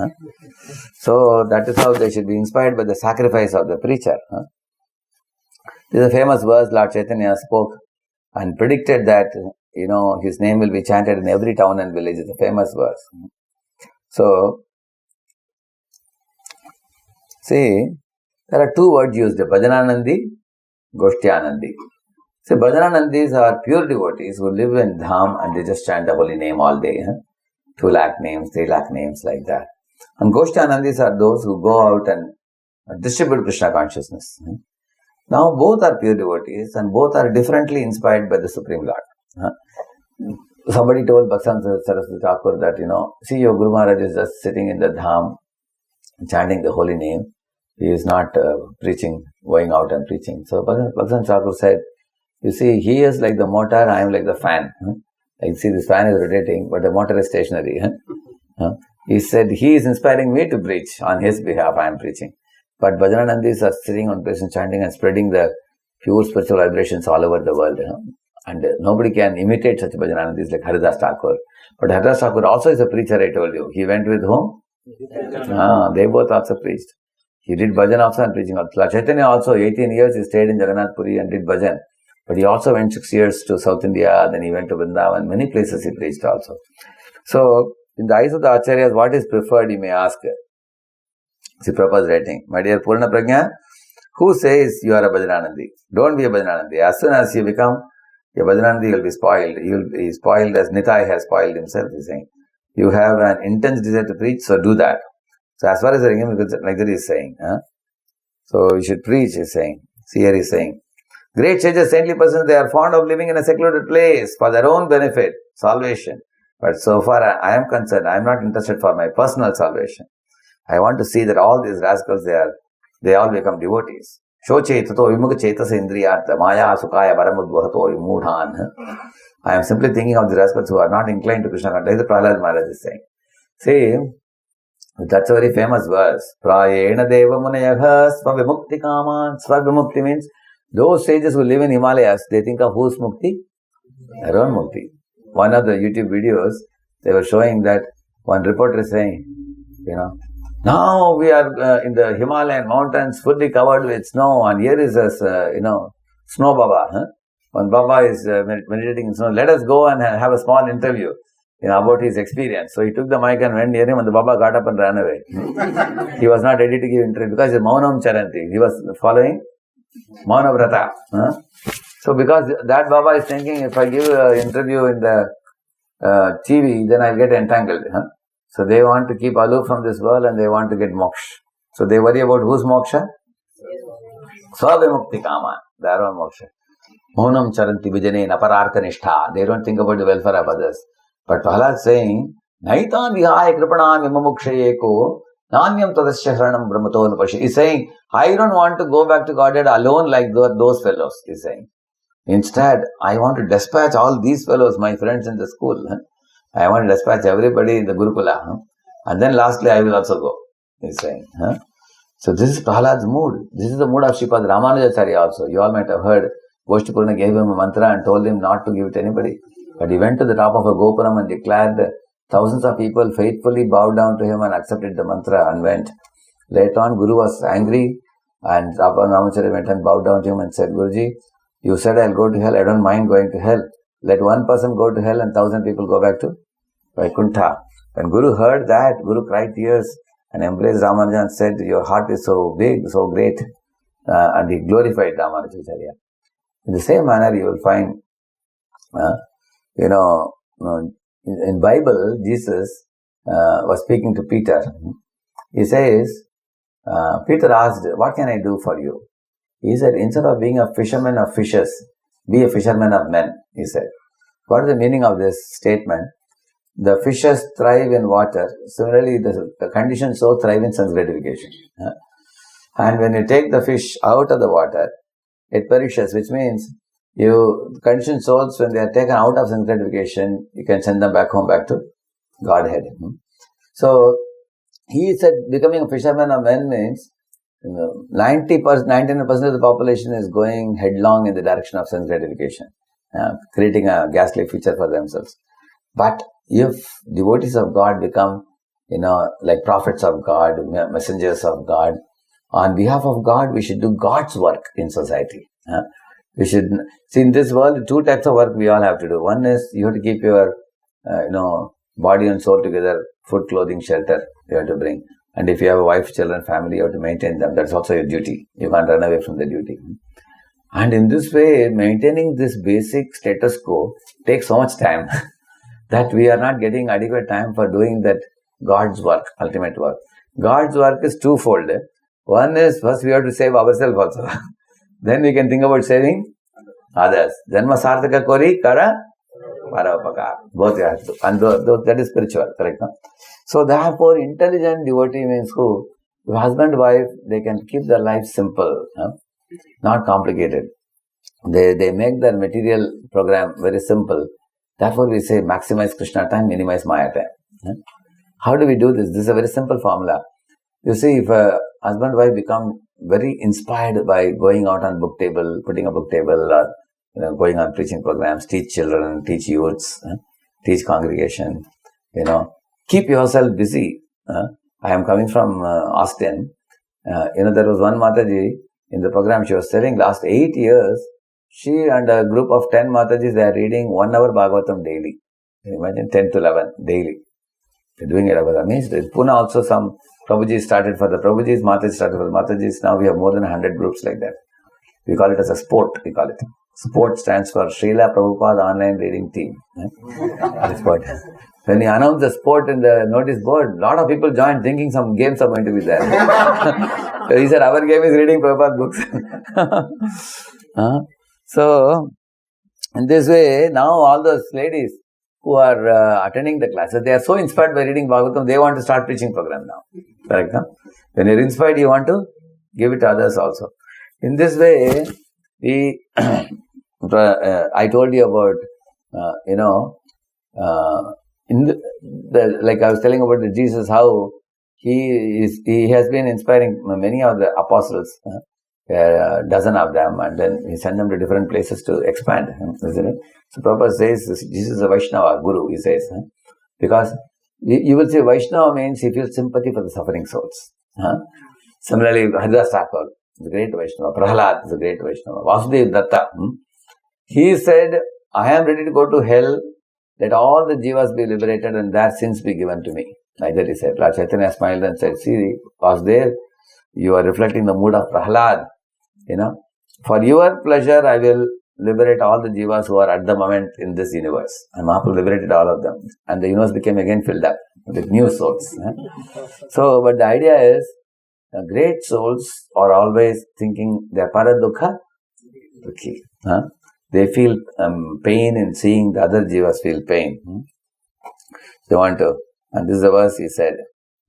So that is how they should be inspired by the sacrifice of the preacher. This is a famous verse Lord Chaitanya spoke and predicted that, his name will be chanted in every town and village. It's a famous verse. So, see, there are two words used, Bhajanandi, gosthyanandi. See, Bhajanandis are pure devotees who live in Dham and they just chant the holy name all day. 2 lakh names, 3 lakh names, like that. And gosthyanandis are those who go out and distribute Krishna consciousness. Now, both are pure devotees and both are differently inspired by the Supreme Lord. Somebody told Bhajanandi Saraswati Thakur that, see, your Guru Maharaj is just sitting in the Dham, chanting the holy name. He is not preaching, going out and preaching. So Bhajanandi Thakur said, you see, he is like the motor, I am like the fan. Like, see, this fan is rotating, but the motor is stationary. He said, he is inspiring me to preach. On his behalf, I am preaching. But Bhajanandis are sitting on place and chanting and spreading the pure spiritual vibrations all over the world. And nobody can imitate such Bhajanandis like Hare Thakur. But Hare Thakur also is a preacher, I told you. He went with whom? They both also preached. He did bhajan also and preaching also. Chaitanya also, 18 years he stayed in Jagannath Puri and did bhajan. But he also went 6 years to South India, then he went to Vrindavan, many places he preached also. So, in the eyes of the Acharyas, what is preferred, you may ask. See, Prabhupada's writing, my dear Purna Prajna, who says you are a Bhajanandi? Don't be a Bhajanandi. As soon as you become a Bhajanandi, you will be spoiled. You will be spoiled as Nitai has spoiled himself, he is saying. You have an intense desire to preach, so do that. So, as far as the Ringam is concerned, like that he is saying. So, you should preach, he is saying. See, here he is saying. Great sages, saintly persons, they are fond of living in a secluded place for their own benefit, salvation. But so far I am concerned, I am not interested for my personal salvation. I want to see that all these rascals, they all become devotees. Shoche tato vimukha chetasa indriyartha maya sukaya varamudvahato mudhan. I am simply thinking of the rascals who are not inclined to Krishna consciousness. Like the Prahlad Maharaj is saying. See, that's a very famous verse. Prayena deva munayagha svavimukti kaman. Svavimukti means those sages who live in Himalayas, they think of whose mukti? Their own mukti. One of the YouTube videos, they were showing that one reporter is saying, now we are in the Himalayan mountains fully covered with snow and here is a, snow Baba. One Baba is meditating in snow. Let us go and have a small interview about his experience. So he took the mic and went near him and the Baba got up and ran away. He was not ready to give interview because he Maunam Charanti. He was following Mauna Vrata. So because that Baba is thinking, if I give an interview in the TV, then I'll get entangled. So they want to keep aloof from this world and they want to get moksha. So they worry about whose moksha? Svabhimukti kama, their own moksha. Maunam charanti vijane naparartha nishtha. They don't think about the welfare of others. But Prahlad is saying, Naitan vihaya kripanam imamukshaye Nanyam tadasya haranam brahmato nupashi. He's saying, I don't want to go back to Godhead alone like those fellows, he's saying. Instead, I want to dispatch all these fellows, my friends in the school. I want to dispatch everybody in the Gurukula. And then lastly, I will also go, he's saying. So this is Prahlad's mood. This is the mood of Shripad Ramanujacharya also. You all might have heard, Goshtapurna gave him a mantra and told him not to give it to anybody. But he went to the top of a Gopuram and declared thousands of people faithfully bowed down to him and accepted the mantra and went. Later on, Guru was angry and Ramacharya went and bowed down to him and said, Guruji, you said I'll go to hell. I don't mind going to hell. Let one person go to hell and 1,000 people go back to Vaikuntha. When Guru heard that, Guru cried tears and embraced Ramanuja and said, your heart is so big, so great. And he glorified Ramanujacharya. In the same manner, you will find, in Bible, Jesus was speaking to Peter. He says, Peter asked, what can I do for you? He said, instead of being a fisherman of fishes, be a fisherman of men, he said. What is the meaning of this statement? The fishes thrive in water. Similarly, the conditioned souls thrive in sense gratification. And when you take the fish out of the water, it perishes, which means conditioned souls, when they are taken out of sense gratification, you can send them back home, back to Godhead. So, he said becoming a fisherman of men means 99% of the population is going headlong in the direction of sense gratification, creating a ghastly future for themselves. But if devotees of God become, like prophets of God, messengers of God, on behalf of God, we should do God's work in society. We should see in this world 2 types of work we all have to do. One is you have to keep your body and soul together, food, clothing, shelter you have to bring. And if you have a wife, children, family, you have to maintain them. That's also your duty. You can't run away from the duty. And in this way, maintaining this basic status quo takes so much time that we are not getting adequate time for doing that God's work, ultimate work. God's work is twofold. One is first we have to save ourselves also. Then we can think about saving others. Janma sarthaka kori kara paravapakar. Both you have to. And that is spiritual, correct? No? So therefore, intelligent devotee means who? Husband, wife, they can keep their life simple, not complicated. They make their material program very simple. Therefore, we say maximize Krishna time, minimize Maya time. How do we do this? This is a very simple formula. You see, if a husband and wife become very inspired by going out on book table, putting a book table, or going on preaching programs, teach children, teach youths, teach congregation, keep yourself busy. I am coming from Austin. There was one Mataji in the program. She was telling last 8 years, she and a group of 10 Matajis, they are reading 1 hour Bhagavatam daily. Can you imagine? 10 to 11 daily. They're doing it. I was amazed. In Pune also some Prabhuji started for the Prabhujis, Mataji started for the Matajis. Now we have more than 100 groups like that. We call it as a sport, we call it. Sport stands for Srila Prabhupada Online Reading Team. That's what. When he announced the sport in the notice board, a lot of people joined thinking some games are going to be there. He said, our game is reading Prabhupada books. So, in this way, now all those ladies who are attending the classes, they are so inspired by reading Bhagavatam, they want to start preaching program now. Correct? No? When you're inspired, you want to give it to others also. In this way, I told you about, like I was telling about the Jesus, how he has been inspiring many of the apostles, a dozen of them, and then he sent them to different places to expand, isn't it? So Prabhupada says, Jesus is a Vaishnava Guru, he says, because you will say Vaishnava means he feels sympathy for the suffering souls. Similarly, Haridas Thakur, the great Vaishnava, Prahlad is a great Vaishnava, Vasudev Datta, he said, I am ready to go to hell, let all the jivas be liberated and their sins be given to me. Like that he said. Lord Chaitanya smiled and said, see, Vasudev, you are reflecting the mood of Prahlad. For your pleasure, I will liberate all the jivas who are at the moment in this universe. And Mahaprabhu liberated all of them. And the universe became again filled up with new souls. So, but the idea is, great souls are always thinking they are paradukha dukhi. They feel pain in seeing the other jivas feel pain. They want to. And this is the verse he said,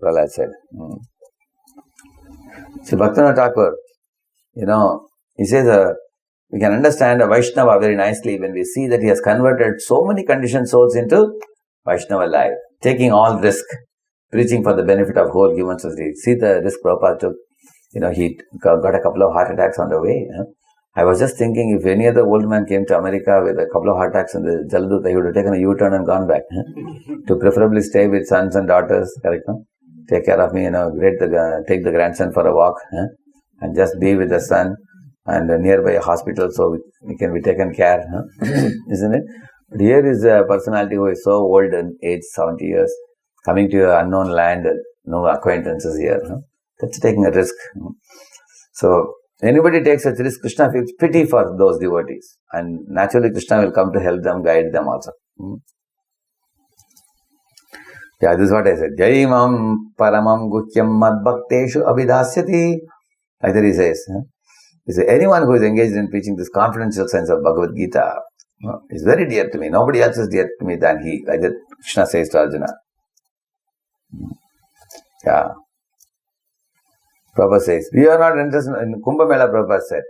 Prahlad said. So Bhaktivinoda Thakur, he says we can understand a Vaishnava very nicely when we see that he has converted so many conditioned souls into Vaishnava life, taking all risk, preaching for the benefit of whole human society. See the risk Prabhupada took. He got a couple of heart attacks on the way. I was just thinking if any other old man came to America with a couple of heart attacks in the Jaladuta, he would have taken a U-turn and gone back. To preferably stay with sons and daughters, correct? Take care of me, take the grandson for a walk, and just be with the son and nearby a hospital so we can be taken care, isn't it? But here is a personality who is so old in age, 70 years, coming to an unknown land, no acquaintances here. That's taking a risk. So, anybody takes such risk, Krishna feels pity for those devotees. And naturally, Krishna will come to help them, guide them also. Yeah, this is what I said. Jaimam paramam guhyam mad bhakteshu abhidasyati. Like that he says. He says, anyone who is engaged in preaching this confidential sense of Bhagavad Gita is very dear to me. Nobody else is dear to me than he. Like that Krishna says to Arjuna. Yeah. Prabhupada says, we are not interested in Kumbh Mela. Prabhupada said,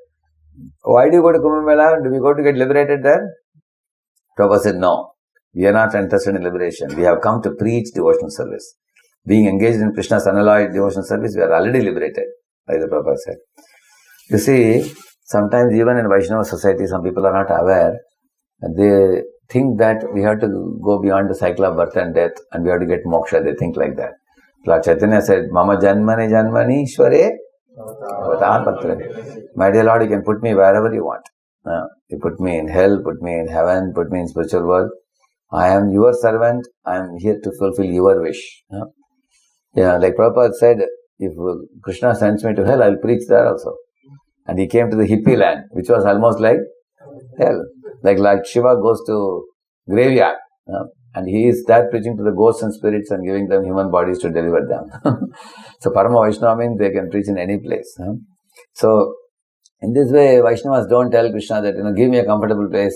why do you go to Kumbh Mela? Do we go to get liberated there? Prabhupada said, no. We are not interested in liberation. We have come to preach devotional service. Being engaged in Krishna's unalloyed devotional service, we are already liberated, like the Prabhupada said. You see, sometimes even in Vaishnava society, some people are not aware. They think that we have to go beyond the cycle of birth and death and we have to get moksha. They think like that. Lord Chaitanya said, Mama janmani janmani ishware avatar patre. My dear Lord, you can put me wherever you want. You put me in hell, put me in heaven, put me in spiritual world. I am your servant. I am here to fulfill your wish. Like Prabhupada said, if Krishna sends me to hell, I will preach there also. And he came to the hippie land, which was almost like hell. Like Shiva goes to graveyard. And he is there preaching to the ghosts and spirits and giving them human bodies to deliver them. So Parama Vaishnava means they can preach in any place. So in this way, Vaishnavas don't tell Krishna that, give me a comfortable place,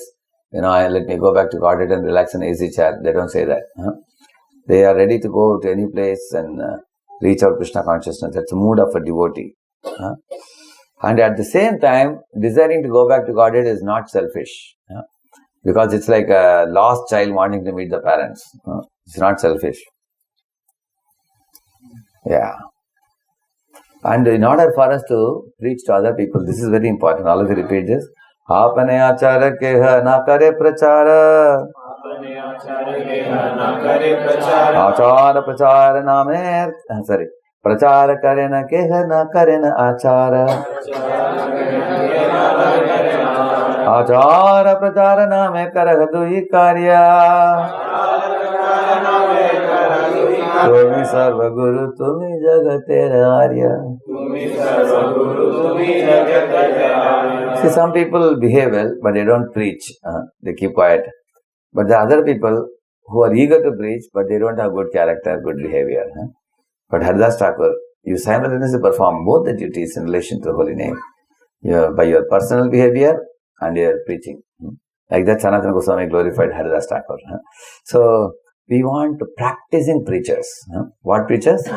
let me go back to Godhead and relax in an easy chair. They don't say that. They are ready to go to any place and reach out Krishna consciousness. That's the mood of a devotee. And at the same time, desiring to go back to Godhead is not selfish. Because it's like a lost child wanting to meet the parents. It's not selfish. Yeah. And in order for us to preach to other people, this is very important. All of you repeat this. Apane achara keha na kare prachara. Achara prachara namer. Sorry. Prachara kare na keha na kare na achara. Achara prachara name karagadu karya. Tumi sarva guru, tumi jagatera arya. See, some people behave well, but they don't preach. They keep quiet. But the other people who are eager to preach, but they don't have good character, good behavior. But Haridas Thakur, you simultaneously perform both the duties in relation to the holy name. By your personal behavior and your preaching. Like that, Sanatana Goswami glorified Haridas Thakur. So, we want practicing preachers. What preachers?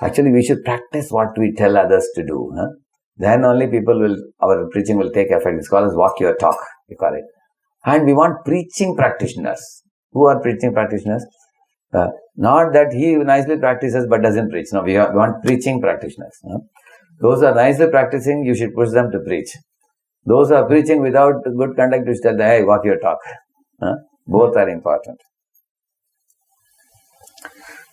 Actually, we should practice what we tell others to do. Then only our preaching will take effect. It's called as walk your talk, we call it. And we want preaching practitioners. Who are preaching practitioners? Not that he nicely practices but doesn't preach. No, we want preaching practitioners. Those who are nicely practicing, you should push them to preach. Those who are preaching without good conduct, you should tell them, hey, walk your talk. Both are important.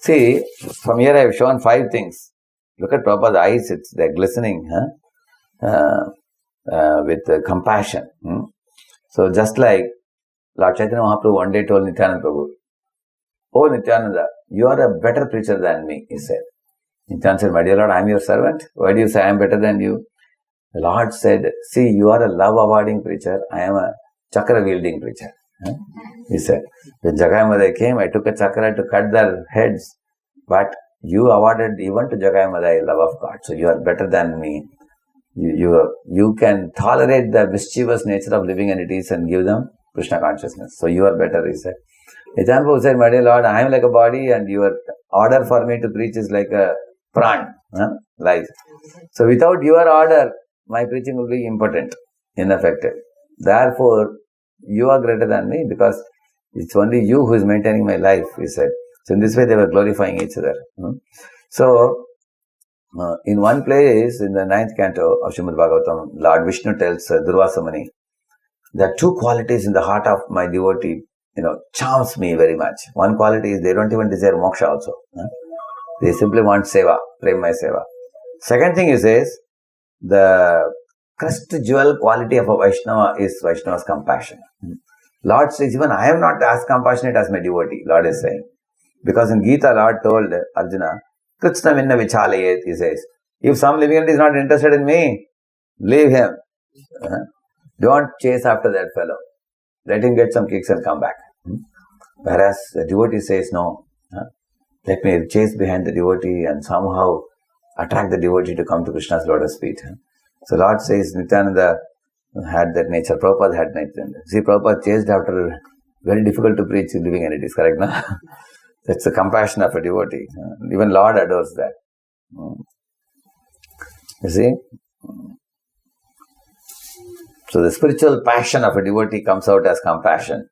See, from here I have shown 5 things. Look at Prabhupada's eyes, they're glistening with compassion. So just like Lord Chaitanya Mahaprabhu one day told Nityananda Prabhu, oh Nityananda, you are a better preacher than me, he said. Nityananda said, my dear Lord, I am your servant. Why do you say I am better than you? The Lord said, see, you are a love-awarding preacher. I am a chakra-wielding preacher. He said, when Jagai Madai came, I took a chakra to cut their heads. But you awarded even to Jagai Madai love of God. So you are better than me. You can tolerate the mischievous nature of living entities and give them Krishna consciousness. So you are better, he said. Nityananda Prabhu said, my dear Lord, I am like a body and your order for me to preach is like a pran, life. So without your order, my preaching will be impotent, ineffective. Therefore, you are greater than me because it's only you who is maintaining my life, he said. So in this way they were glorifying each other. So, in one place, in the 9th canto of Srimad Bhagavatam, Lord Vishnu tells Durvasa Muni, there are 2 qualities in the heart of my devotee, charms me very much. One quality is they don't even desire moksha also. They simply want seva, premaya seva. Second thing he says, the crest jewel quality of a Vaishnava is Vaishnava's compassion. Lord says, even I am not as compassionate as my devotee, Lord is saying. Because in Gita, Lord told Arjuna, Krishna vinna vichalayet, he says, if some living entity is not interested in me, leave him. Don't chase after that fellow. Let him get some kicks and come back. Whereas the devotee says, no, let me chase behind the devotee and somehow attract the devotee to come to Krishna's lotus feet. So Lord says, Nityananda had that nature, Prabhupada had nature. See, Prabhupada chased after very difficult to preach living entities, correct? No? That's the compassion of a devotee. Even Lord adores that. You see? So the spiritual passion of a devotee comes out as compassion,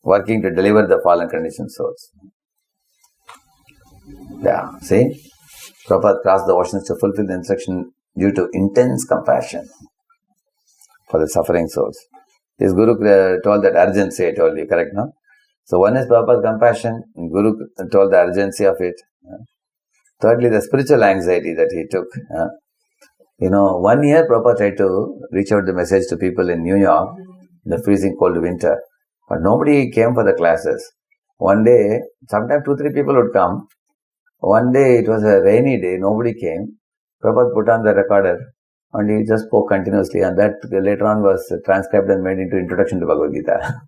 working to deliver the fallen conditioned souls. Yeah, see? Prabhupada crossed the oceans to fulfill the instruction due to intense compassion for the suffering souls. His Guru told that urgency, I told you, correct, no? So one is Prabhupada's compassion, Guru told the urgency of it. Thirdly, the spiritual anxiety that he took. 1 year Prabhupada tried to reach out the message to people in New York in the freezing cold winter. But nobody came for the classes. One day, sometimes 2-3 people would come. One day, it was a rainy day, nobody came. Prabhupada put on the recorder and he just spoke continuously, and that later on was transcribed and made into Introduction to Bhagavad Gita.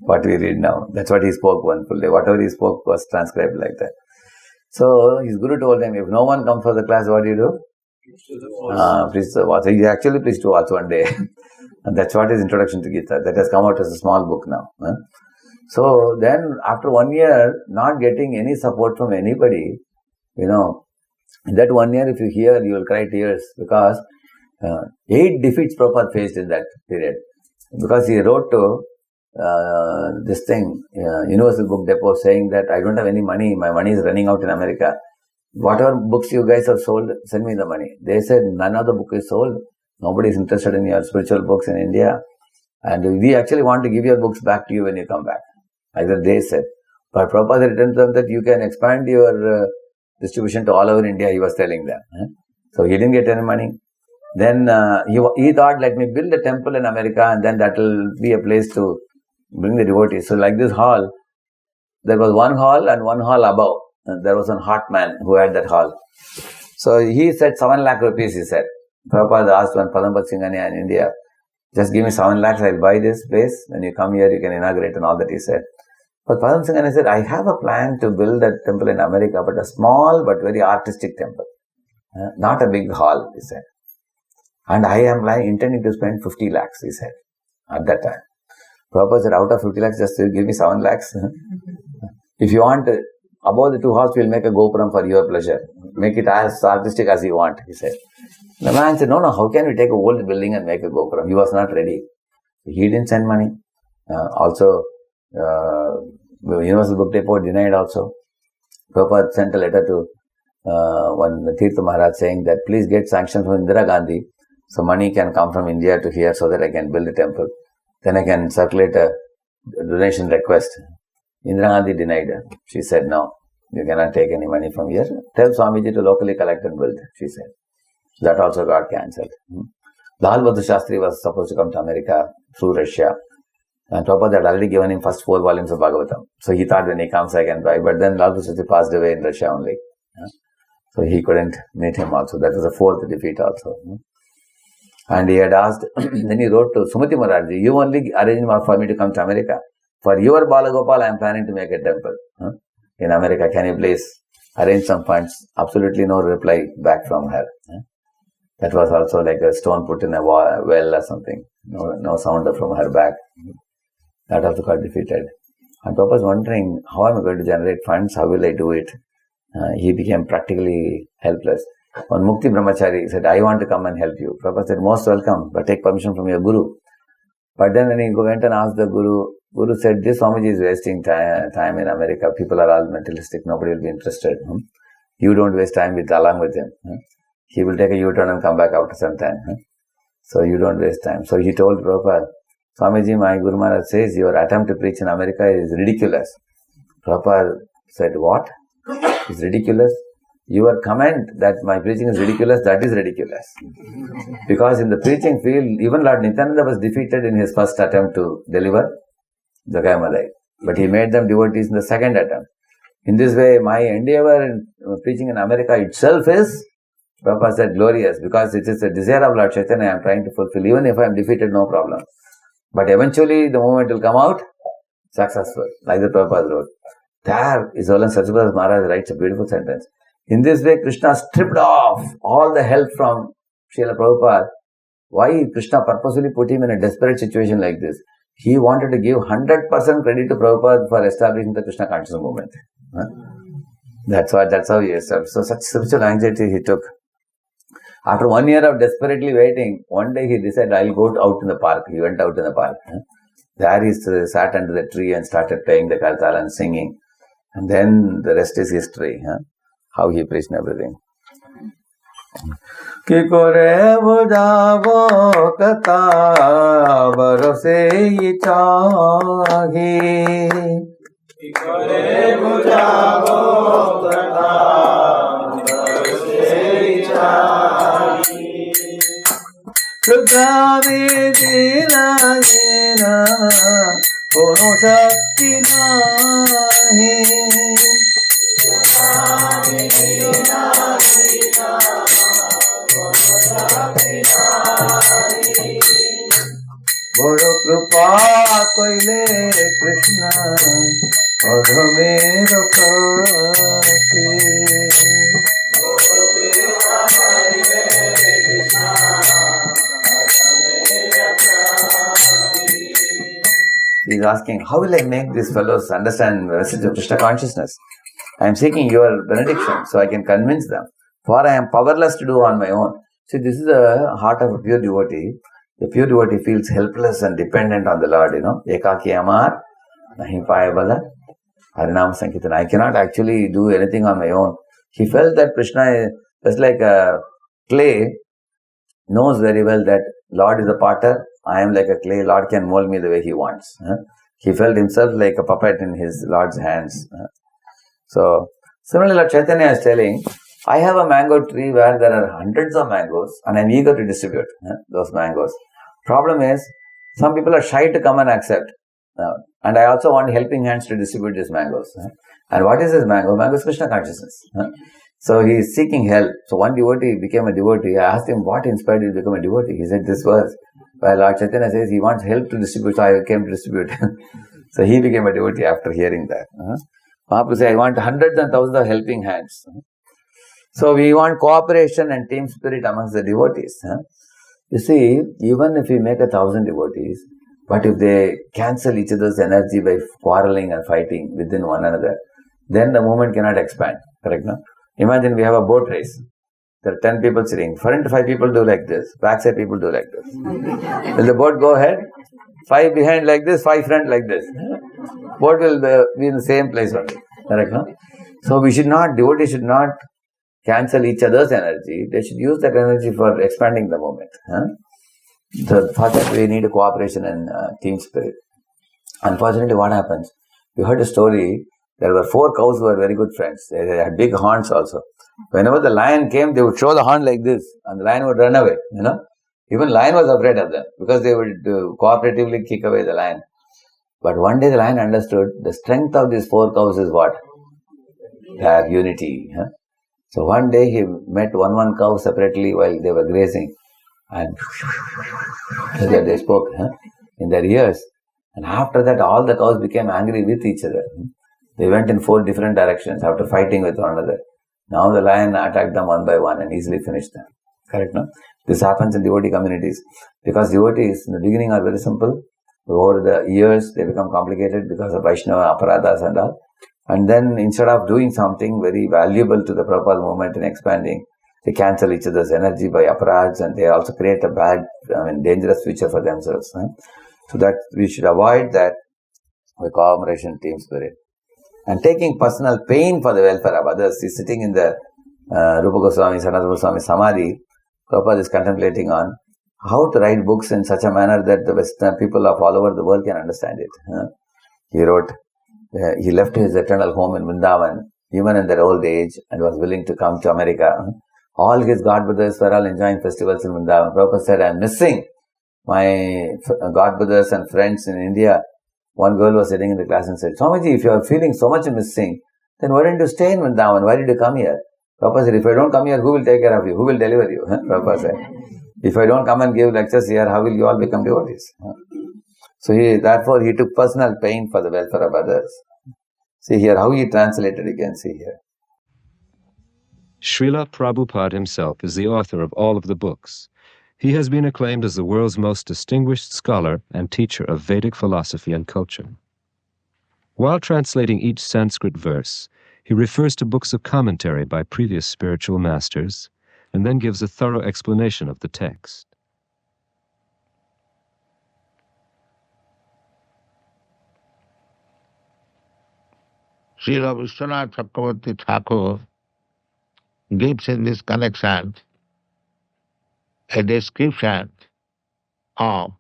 What we read now. That's what he spoke one full day. Whatever he spoke was transcribed like that. So his guru told him, if no one comes for the class, what do you do? Preach the watch. He actually preached to watch one day. And that's what is Introduction to Gita. That has come out as a small book now. So then after 1 year, not getting any support from anybody, in that 1 year, if you hear, you will cry tears, because 8 defeats Prabhupada faced in that period. Because he wrote to Universal Book Depot, saying that I don't have any money, my money is running out in America. Whatever books you guys have sold, send me the money. They said none of the book is sold. Nobody is interested in your spiritual books in India. And we actually want to give your books back to you when you come back. Either they said. But Prabhupada written to them that you can expand your distribution to all over India, he was telling them. So he didn't get any money. Then he thought, let me build a temple in America, and then that will be a place to bring the devotees. So like this hall, there was one hall and one hall above. And there was a hot man who had that hall. So he said 7 lakh rupees, he said. Prabhupada asked one Padampat Singhania in India, just give me 7 lakhs, I'll buy this place. When you come here, you can inaugurate, and all that he said. But Padampat Singhania said, I have a plan to build a temple in America, but a small but very artistic temple. Not a big hall, he said. And I am intending to spend 50 lakhs, he said, at that time. Prabhupada said, out of 50 lakhs, just give me 7 lakhs. If you want, above the 2 halls, we'll make a gopuram for your pleasure. Make it as artistic as you want, he said. The man said, no, how can we take a old building and make a gopuram? He was not ready. He didn't send money. Universal Book Depot denied also. Prabhupada sent a letter to one Tirtha Maharaj saying that please get sanction from Indira Gandhi, so money can come from India to here so that I can build a temple. Then I can circulate a donation request. Indira Gandhi denied. She said, no, you cannot take any money from here. Tell Swamiji to locally collect and build, she said. That also got cancelled. Lal Bahadur Shastri was supposed to come to America through Russia. And Prabhupada had already given him first 4 volumes of Bhagavatam. So he thought when he comes I can buy. But then Lal Bahadur Shastri passed away in Russia only. So he couldn't meet him also. That was the 4th defeat also. And he had asked, then he wrote to Sumati Morarji, you only arrange for me to come to America. For your Balagopal, I am planning to make a temple in America. Can you please arrange some funds? Absolutely no reply back from her. That was also like a stone put in a well or something. No sound from her back. That also got defeated. And Prabhupada was wondering, how am I going to generate funds? How will I do it? He became practically helpless. One Mukti Brahmachari said, I want to come and help you. Prabhupada said, most welcome, but take permission from your Guru. But then when he went and asked the Guru said, this Swamiji is wasting time in America. People are all materialistic. Nobody will be interested. You don't waste time along with him. He will take a U-turn and come back after some time. So you don't waste time. So he told Prabhupada, Swamiji, my Guru Maharaj says, your attempt to preach in America is ridiculous. Prabhupada said, what? It's ridiculous? Your comment that my preaching is ridiculous, that is ridiculous. Because in the preaching field, even Lord Nityananda was defeated in his first attempt to deliver Jagai Malai. But he made them devotees in the second attempt. In this way, my endeavor in preaching in America itself is, Prabhupada said, glorious, because it is a desire of Lord Chaitanya I am trying to fulfill. Even if I am defeated, no problem. But eventually the movement will come out successful, like the Prabhupada wrote. There is Olan Sachidas Maharaj writes a beautiful sentence. In this way, Krishna stripped off all the help from Srila Prabhupada. Why Krishna purposely put him in a desperate situation like this? He wanted to give 100% credit to Prabhupada for establishing the Krishna consciousness movement. That's how he established. So such spiritual anxiety he took. After 1 year of desperately waiting, one day he decided, I'll go out in the park. He went out in the park. There he sat under the tree and started playing the kartala and singing. And then the rest is history. How he preached and everything. Ki kore bujavo kata barose chahi. Ki kore bujavo kata barose chahi. रुद्राभिधीना कोनो शक्ति नाही बड़ो कृपा कइले कृष्ण अधमेर पति He is asking, how will I make these fellows understand the message of Krishna consciousness? I am seeking your benediction so I can convince them. For I am powerless to do on my own. See, this is the heart of a pure devotee. The pure devotee feels helpless and dependent on the Lord, Ekaki amar, nahi paye bala, harinam sankirtan. I cannot actually do anything on my own. He felt that Krishna is just like a clay, knows very well that Lord is a potter, I am like a clay, Lord can mold me the way He wants. He felt himself like a puppet in his Lord's hands. So, similarly, Lord Chaitanya is telling, I have a mango tree where there are hundreds of mangoes and I am eager to distribute those mangoes. Problem is, some people are shy to come and accept. And I also want helping hands to distribute these mangoes. And what is this mango? Mango is Krishna consciousness. So he is seeking help. So one devotee became a devotee. I asked him what inspired you to become a devotee. He said this verse, where Lord Chaitanya says he wants help to distribute, so I came to distribute. So he became a devotee after hearing that. Mahaprabhu said, I want hundreds and thousands of helping hands. So we want cooperation and team spirit amongst the devotees. You see, even if we make 1,000 devotees, but if they cancel each other's energy by quarreling and fighting within one another, then the movement cannot expand. Correct, no? Imagine we have a boat race. There are 10 people sitting. Front 5 people do like this. Backside people do like this. Will the boat go ahead? 5 behind like this, 5 front like this. Boat will be in the same place only. Correct, no? So devotees should not cancel each other's energy. They should use that energy for expanding the movement. So for that we need cooperation and team spirit. Unfortunately, what happens? You heard a story. There were 4 cows who were very good friends. They had big horns also. Whenever the lion came, they would show the horn like this, and the lion would run away. Even lion was afraid of them because they would cooperatively kick away the lion. But one day the lion understood the strength of these 4 cows is what? Their unity. So one day he met one cow separately while they were grazing, and they spoke in their ears. And after that, all the cows became angry with each other. They went in 4 different directions after fighting with one another. Now the lion attacked them one by one and easily finished them. Correct, no? This happens in devotee communities. Because devotees in the beginning are very simple. Over the years, they become complicated because of Vaishnava, aparadas and all. And then instead of doing something very valuable to the Prabhupada movement and expanding, they cancel each other's energy by aparads, and they also create a dangerous future for themselves. So that we should avoid that with cooperation, team spirit. And taking personal pain for the welfare of others. He's sitting in the Rupa Goswami, Sanatana Goswami Samadhi. Prabhupada is contemplating on how to write books in such a manner that the Western people of all over the world can understand it. He wrote, he left his eternal home in Vrindavan, even in their old age, and was willing to come to America. All his god brothers were all enjoying festivals in Vrindavan. Prabhupada said, I am missing my god brothers and friends in India. One girl was sitting in the class and said, Swamiji, if you are feeling so much missing, then why didn't you stay in Vrindavan? Why did you come here? Prabhupada said, if I don't come here, who will take care of you? Who will deliver you? Prabhupada said, if I don't come and give lectures here, how will you all become devotees? So therefore he took personal pain for the welfare of others. See here, how he translated, you can see here. Srila Prabhupada himself is the author of all of the books. He has been acclaimed as the world's most distinguished scholar and teacher of Vedic philosophy and culture. While translating each Sanskrit verse, he refers to books of commentary by previous spiritual masters, and then gives a thorough explanation of the text. Srila Vishwanath Chakravarti Thakur gives in this connection a description of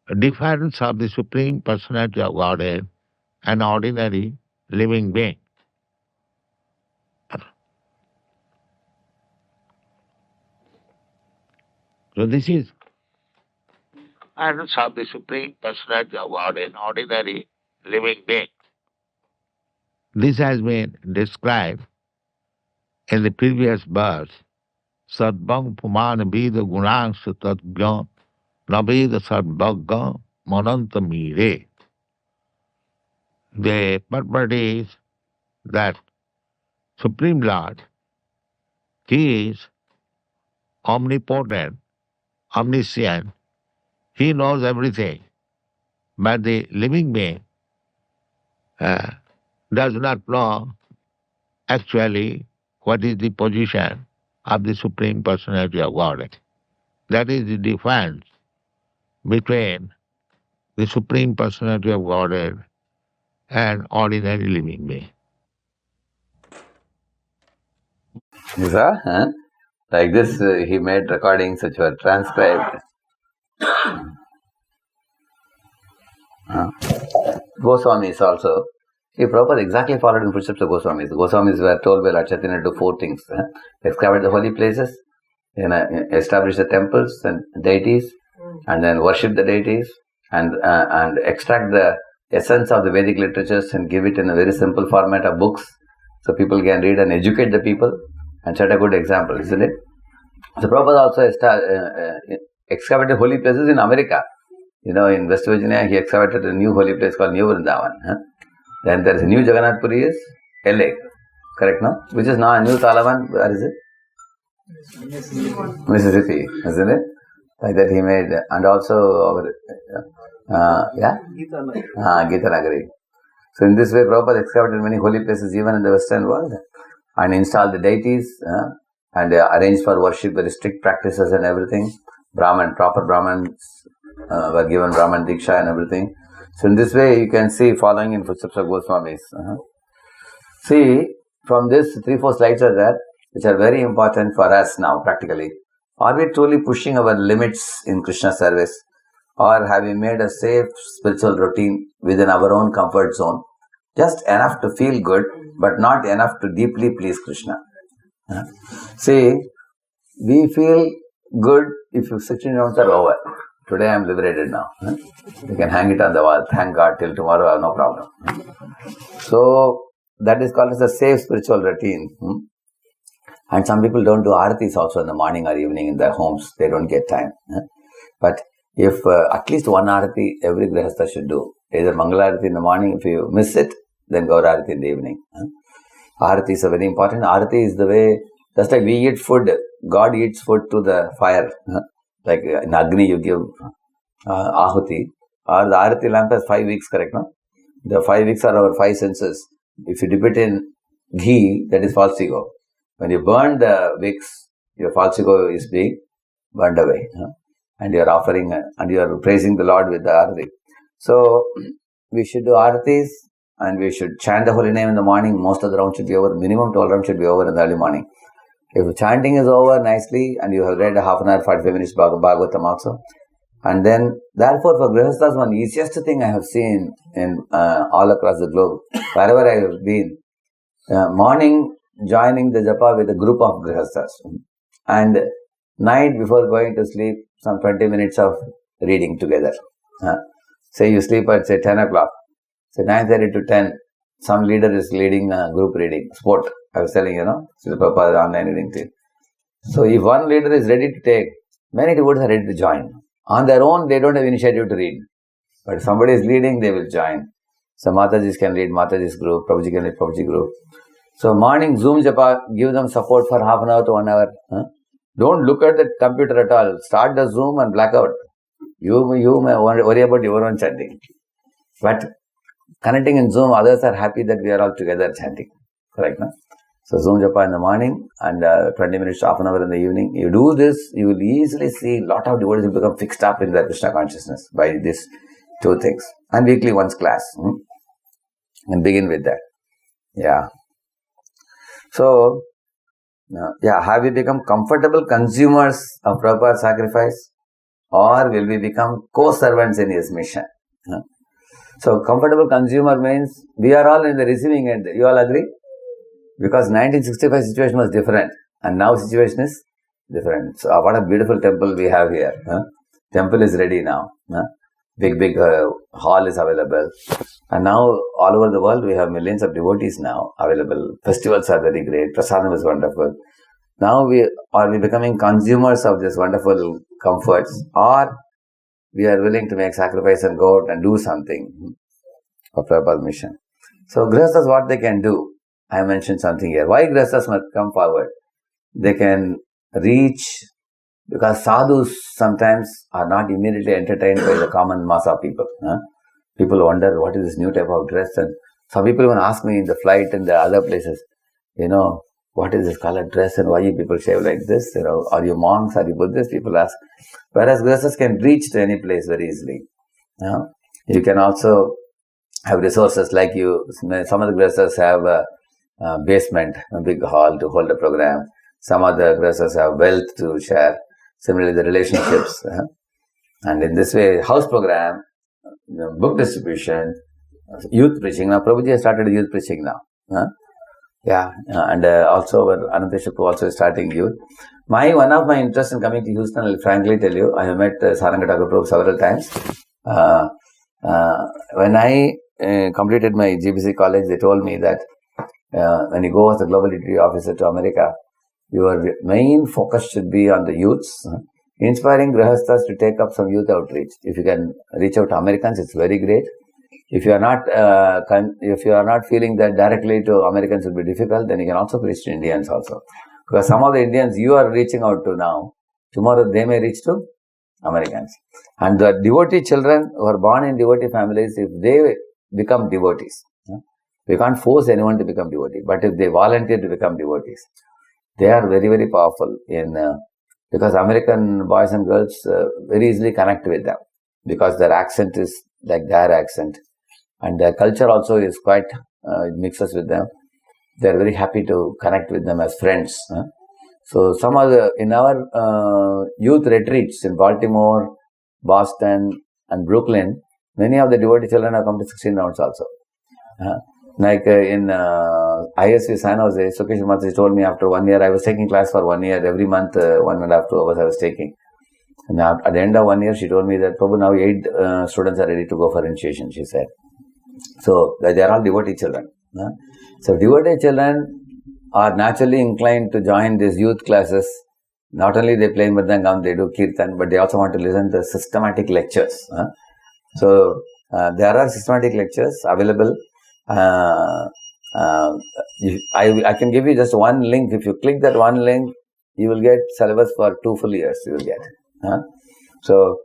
the difference of the Supreme Personality of Godhead and ordinary living being. So this is of the Supreme Personality of God, an ordinary living being. This has been described in the previous verse. Sadbang Puman Vida Gunang Satadgyan Navida Sadbhagga Mananta Mire. The purport is that Supreme Lord, He is omnipotent, omniscient, He knows everything. But the living being does not know actually what is the position of the Supreme Personality of Godhead. That is the difference between the Supreme Personality of Godhead and ordinary living being. These are, like this, he made recordings which were transcribed. Goswamis also. He Prabhupada exactly followed in footsteps of Goswamis. Goswamis were told by Lord Chaitanya to do 4 things. Excavate the holy places, establish the temples and deities, and then worship the deities, and extract the essence of the Vedic literatures and give it in a very simple format of books, so people can read and educate the people and set a good example, isn't it? So Prabhupada also excavated holy places in America. In West Virginia, he excavated a new holy place called New Vrindavan. Then there is a new Jagannath Puri is LA, correct, no? Which is now a new Talavan, where is it? Mississippi, isn't it? Like that he made, and also Gita Nagari. So in this way, Prabhupada excavated many holy places even in the Western world, and installed the deities, and arranged for worship, very strict practices and everything. Proper Brahmins were given Brahman Diksha and everything. So in this way, you can see following in footsteps of Goswamis. See, from this 3-4 slides are there, which are very important for us now practically. Are we truly pushing our limits in Krishna service, or have we made a safe spiritual routine within our own comfort zone, just enough to feel good, but not enough to deeply please Krishna? See, we feel good if 16 rounds are over. Today I am liberated now. You can hang it on the wall. Thank God, till tomorrow I have no problem. So that is called as a safe spiritual routine. And some people don't do aartis also in the morning or evening in their homes. They don't get time. But if at least one aarati every Grihastha should do, either Mangala Aarati in the morning, if you miss it, then Gaur Aarati in the evening. Aartis are very important. Aarati is the way, just like we eat food, God eats food to the fire. Like in Agni you give Ahuti, or the Aarati lamp has 5 wicks, correct, no? The 5 wicks are our 5 senses. If you dip it in ghee, that is false ego. When you burn the wicks, your false ego is being burned away. And you are offering, and you are praising the Lord with the Aarati. So, we should do Aaratis, and we should chant the holy name in the morning. Most of the rounds should be over. Minimum 12 rounds should be over in the early morning. If chanting is over nicely, and you have read a half an hour, 45 minutes Bhagavatam also, and then, therefore, for Grihasthas, one easiest thing I have seen in all across the globe, wherever I have been, morning joining the japa with a group of Grihasthas, and night before going to sleep, some 20 minutes of reading together. Say you sleep at, say, 10 o'clock, say 9:30 to 10, some leader is leading a group reading, sport. I was telling, Srila Prabhupada online reading thing. So if one leader is ready to take, many devotees are ready to join. On their own, they don't have initiative to read. But if somebody is leading, they will join. So Matajis can lead Mataji's group, Prabhuji can lead Prabhuji group. So morning Zoom japa, give them support for half an hour to 1 hour. Don't look at the computer at all. Start the Zoom and black out. You may worry about your own chanting. But connecting in Zoom, others are happy that we are all together chanting. Correct, no? So Zoom japa in the morning and 20 minutes to half an hour in the evening. You do this, you will easily see a lot of devotees will become fixed up in their Krishna consciousness by these 2 things. And weekly once class. And begin with that. Yeah. So, have we become comfortable consumers of Prabhupada's sacrifice, or will we become co-servants in his mission? So, comfortable consumer means we are all in the receiving end. You all agree? Because 1965 situation was different, and now situation is different. So what a beautiful temple we have here. Temple is ready now. Big hall is available. And now all over the world we have millions of devotees now available. Festivals are very great. Prasadam is wonderful. Now are we becoming consumers of this wonderful comforts, or we are willing to make sacrifice and go out and do something for Prabhupada's mission. So Grihasthas, what they can do, I mentioned something here. Why Grihasthas must come forward? They can reach, because sadhus sometimes are not immediately entertained by the common mass of people. People wonder what is this new type of dress, and some people even ask me in the flight and the other places, what is this colored dress and why you people shave like this? Are you monks? Are you Buddhists? People ask. Whereas Grihasthas can reach to any place very easily. You can also have resources like some of the Grihasthas have a basement, a big hall to hold a program. Some of the Grihasthas have wealth to share. Similarly, the relationships. And in this way, house program, book distribution, youth preaching. Now, Prabhuji has started youth preaching now. And also Ananteshwar Prabhu also is starting youth. One of my interests in coming to Houston, I'll frankly tell you, I have met Saranga Thakur Prabhu several times. When I completed my GBC college, they told me that when you go as a global literary officer to America, your main focus should be on the youths, inspiring Grihasthas to take up some youth outreach. If you can reach out to Americans, it's very great. If you are not feeling that directly to Americans will be difficult, then you can also preach to Indians also. Because some of the Indians you are reaching out to now, tomorrow they may reach to Americans. And the devotee children who are born in devotee families, if they become devotees, we can't force anyone to become devotee, but if they volunteer to become devotees, they are very, very powerful because American boys and girls very easily connect with them because their accent is like their accent. And their culture also is quite mixes with them. They are very happy to connect with them as friends. So in our youth retreats in Baltimore, Boston, and Brooklyn, many of the devotee children have come to 16 rounds also. Like in ISV San Jose, Sukesh Mataji told me after 1 year, I was taking class for 1 year, every month, 1.5 to 2 hours I was taking. And at the end of 1 year, she told me that Prabhu, now 8 students are ready to go for initiation, she said. So they are all devotee children. So devotee children are naturally inclined to join these youth classes. Not only they play Mridangam, they do Kirtan, but they also want to listen to systematic lectures. So there are systematic lectures available. I can give you just one link. If you click that one link, you will get syllabus for 2 full years. You will get. So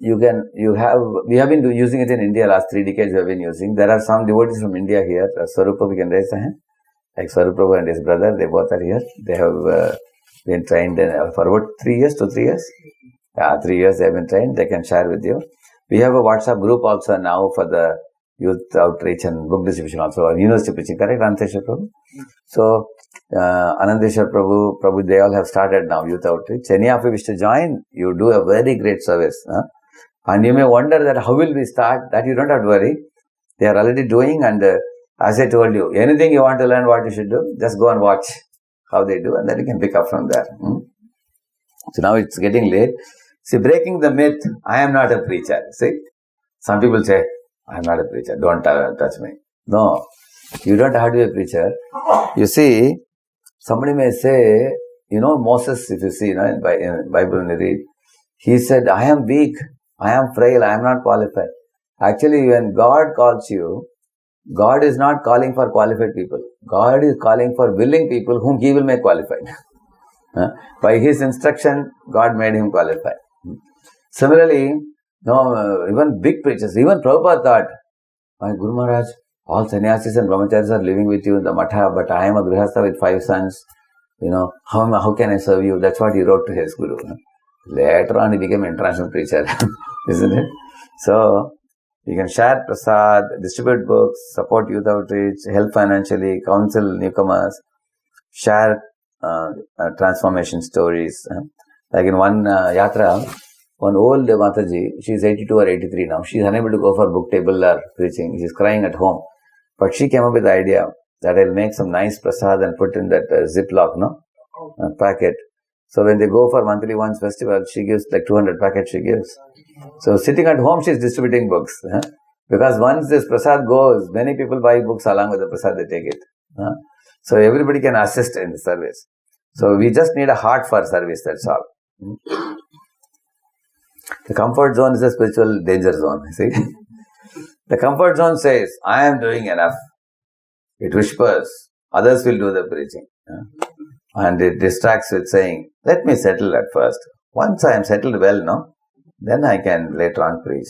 we have been using it in India last 3 decades. We have been using. There are some devotees from India here. Swarup, we can raise a hand. Like Swarup Prabhu and his brother, they both are here. They have been trained for about 3 years to 3 years. 3 years they have been trained. They can share with you. We have a WhatsApp group also now for the youth outreach and book distribution also, or university preaching, correct, Ananteshwar Prabhu? So, Ananteshwar Prabhu, they all have started now youth outreach. Any of you wish to join, you do a very great service. And you may wonder that how will we start? That you don't have to worry. They are already doing, and as I told you, anything you want to learn what you should do, just go and watch how they do, and then you can pick up from there. So now it's getting late. See, breaking the myth, I am not a preacher. See, some people say, I am not a preacher, don't touch me. No, you don't have to be a preacher. You see, somebody may say, Moses, if you see, in Bible when you read, he said, I am weak, I am frail, I am not qualified. Actually, when God calls you, God is not calling for qualified people. God is calling for willing people whom He will make qualified. By His instruction, God made him qualified. Similarly, even big preachers, even Prabhupada thought, my Guru Maharaj, all sannyasis and brahmacharis are living with you in the matha, but I am a grihastha with 5 sons. How can I serve you? That's what he wrote to his Guru. Later on, he became an international preacher, isn't it? So, you can share prasad, distribute books, support youth outreach, help financially, counsel newcomers, share transformation stories. Like in one yatra, one old Mataji, she is 82 or 83 now. She is unable to go for book table or preaching. She is crying at home. But she came up with the idea that I'll make some nice prasad and put in that Ziploc, packet. So when they go for monthly once festival, she gives like 200 packets she gives. So sitting at home, she's distributing books. Because once this prasad goes, many people buy books along with the prasad, they take it. So everybody can assist in the service. So we just need a heart for service, that's all. The comfort zone is a spiritual danger zone, see. The comfort zone says, I am doing enough. It whispers, others will do the preaching. And it distracts with saying, let me settle at first. Once I am settled well, no, then I can later on preach.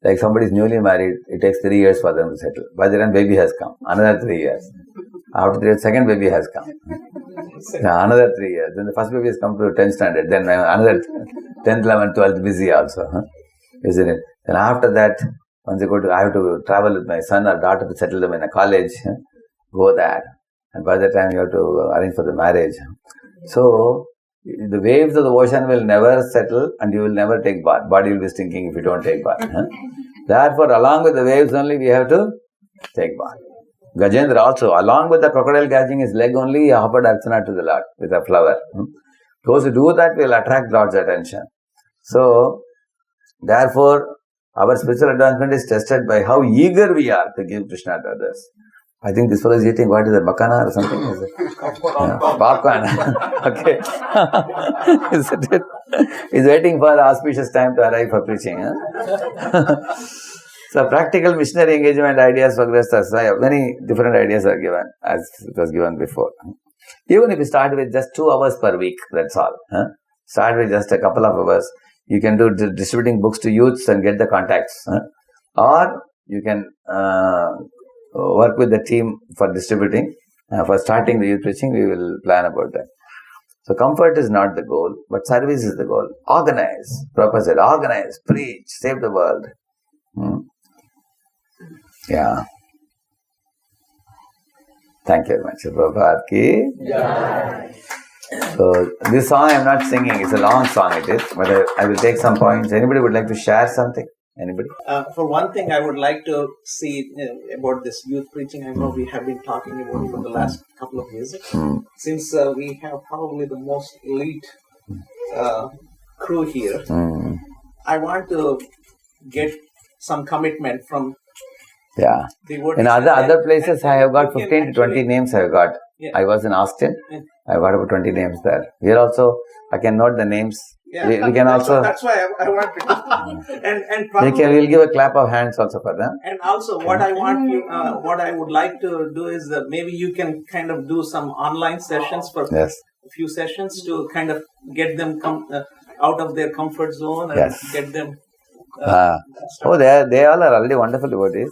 Like somebody is newly married, it takes 3 years for them to settle. By the time baby has come, another 3 years. After 3 years, second baby has come. Another 3 years. Then the first baby has come to 10th standard. Then another 10th, 11th, 12th busy also. Isn't it? Then after that, once I have to travel with my son or daughter to settle them in a college. Go there. And by the time you have to arrange for the marriage. So, the waves of the ocean will never settle and you will never take bath. Body will be stinking if you don't take bath. Therefore, along with the waves only, we have to take bath. Gajendra also, along with the crocodile catching his leg only, he offered archana to the Lord with a flower. Those who do that will attract Lord's attention. So, therefore, our spiritual advancement is tested by how eager we are to give Krishna to others. I think this fellow is eating, what is it, makana or something? Is it? Popcorn. Okay. Isn't it? He's waiting for auspicious time to arrive for preaching. So, practical missionary engagement ideas for Grihastha. Many different ideas are given, as it was given before. Even if you start with just 2 hours per week, that's all. Start with just a couple of hours. You can do distributing books to youths and get the contacts. Or you can work with the team for distributing. For starting the youth preaching, we will plan about that. So comfort is not the goal, but service is the goal. Organize. Prabhupada said, organize, preach, save the world. Yeah. Thank you very much. Prabhupada ki. Yeah. So this song I am not singing. It's a long song it is. But I will take some points. Anybody would like to share something? Anybody? For one thing, I would like to see about this youth preaching. I know we have been talking about it for the last couple of years. Since we have probably the most elite crew here, I want to get some commitment from devotees. In other places, I have got 15 to 20 names I have got. Yeah. I was in Austin. I got about 20 names there. Here also, I can note the names. Yeah, we can also. That's why I want to. and probably, we'll give a clap of hands also for them. And also, what I would like to do is that maybe you can kind of do some online sessions for a few sessions to kind of get them out of their comfort zone and get them. They all are already wonderful devotees.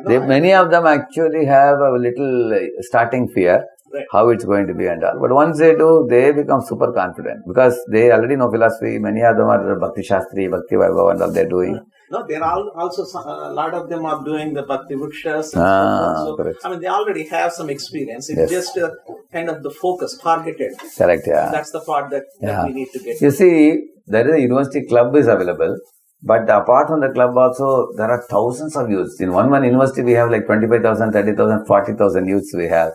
Many of them actually have a little starting fear, how it's going to be and all. But once they do, they become super confident because they already know philosophy. Many of them are Bhakti Shastri, Bhakti Vaibhav and all they're doing. No, they're also a lot of them are doing the Bhakti Vrikshas. Correct. I mean, they already have some experience. It's just kind of the focus, targeted. Correct, yeah. That's the part that we need to get. You see, there is a university club is available. But apart from the club also, there are thousands of youths. In one university, we have like 25,000, 30,000, 40,000 youths we have.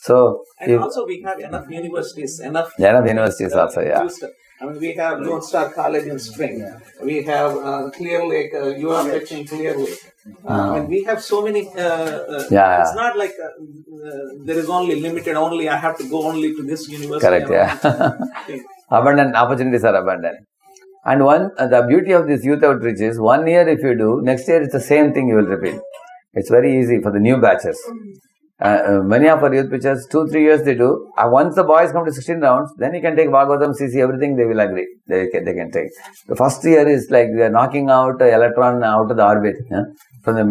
So, also we have enough universities. Enough universities also, Houston. I mean, we have Lone Star College in Spring. We have Clear Lake, you are in Clear Lake. And we have so many. It's not like there is only limited, I have to go only to this university. Correct, Abundant, opportunities are abundant. And the beauty of this youth outreach is 1 year if you do, next year it's the same thing you will repeat. It's very easy for the new batches. Many of our youth preachers, 2-3 years they do. Once the boys come to 16 rounds, then you can take Bhagavatam, CC, everything they will agree. They can take. The first year is like they are knocking out an electron out of the orbit. From the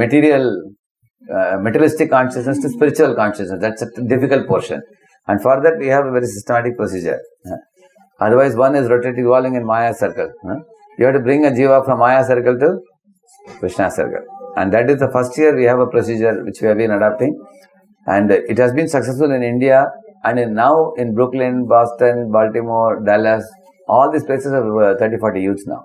materialistic consciousness to spiritual consciousness. That's a difficult portion. And for that we have a very systematic procedure. Otherwise, one is rotating, revolving in Maya circle. You have to bring a jiva from Maya circle to Krishna circle. And that is the first year we have a procedure which we have been adopting. And it has been successful in India and now in Brooklyn, Boston, Baltimore, Dallas. All these places have 30-40 youths now.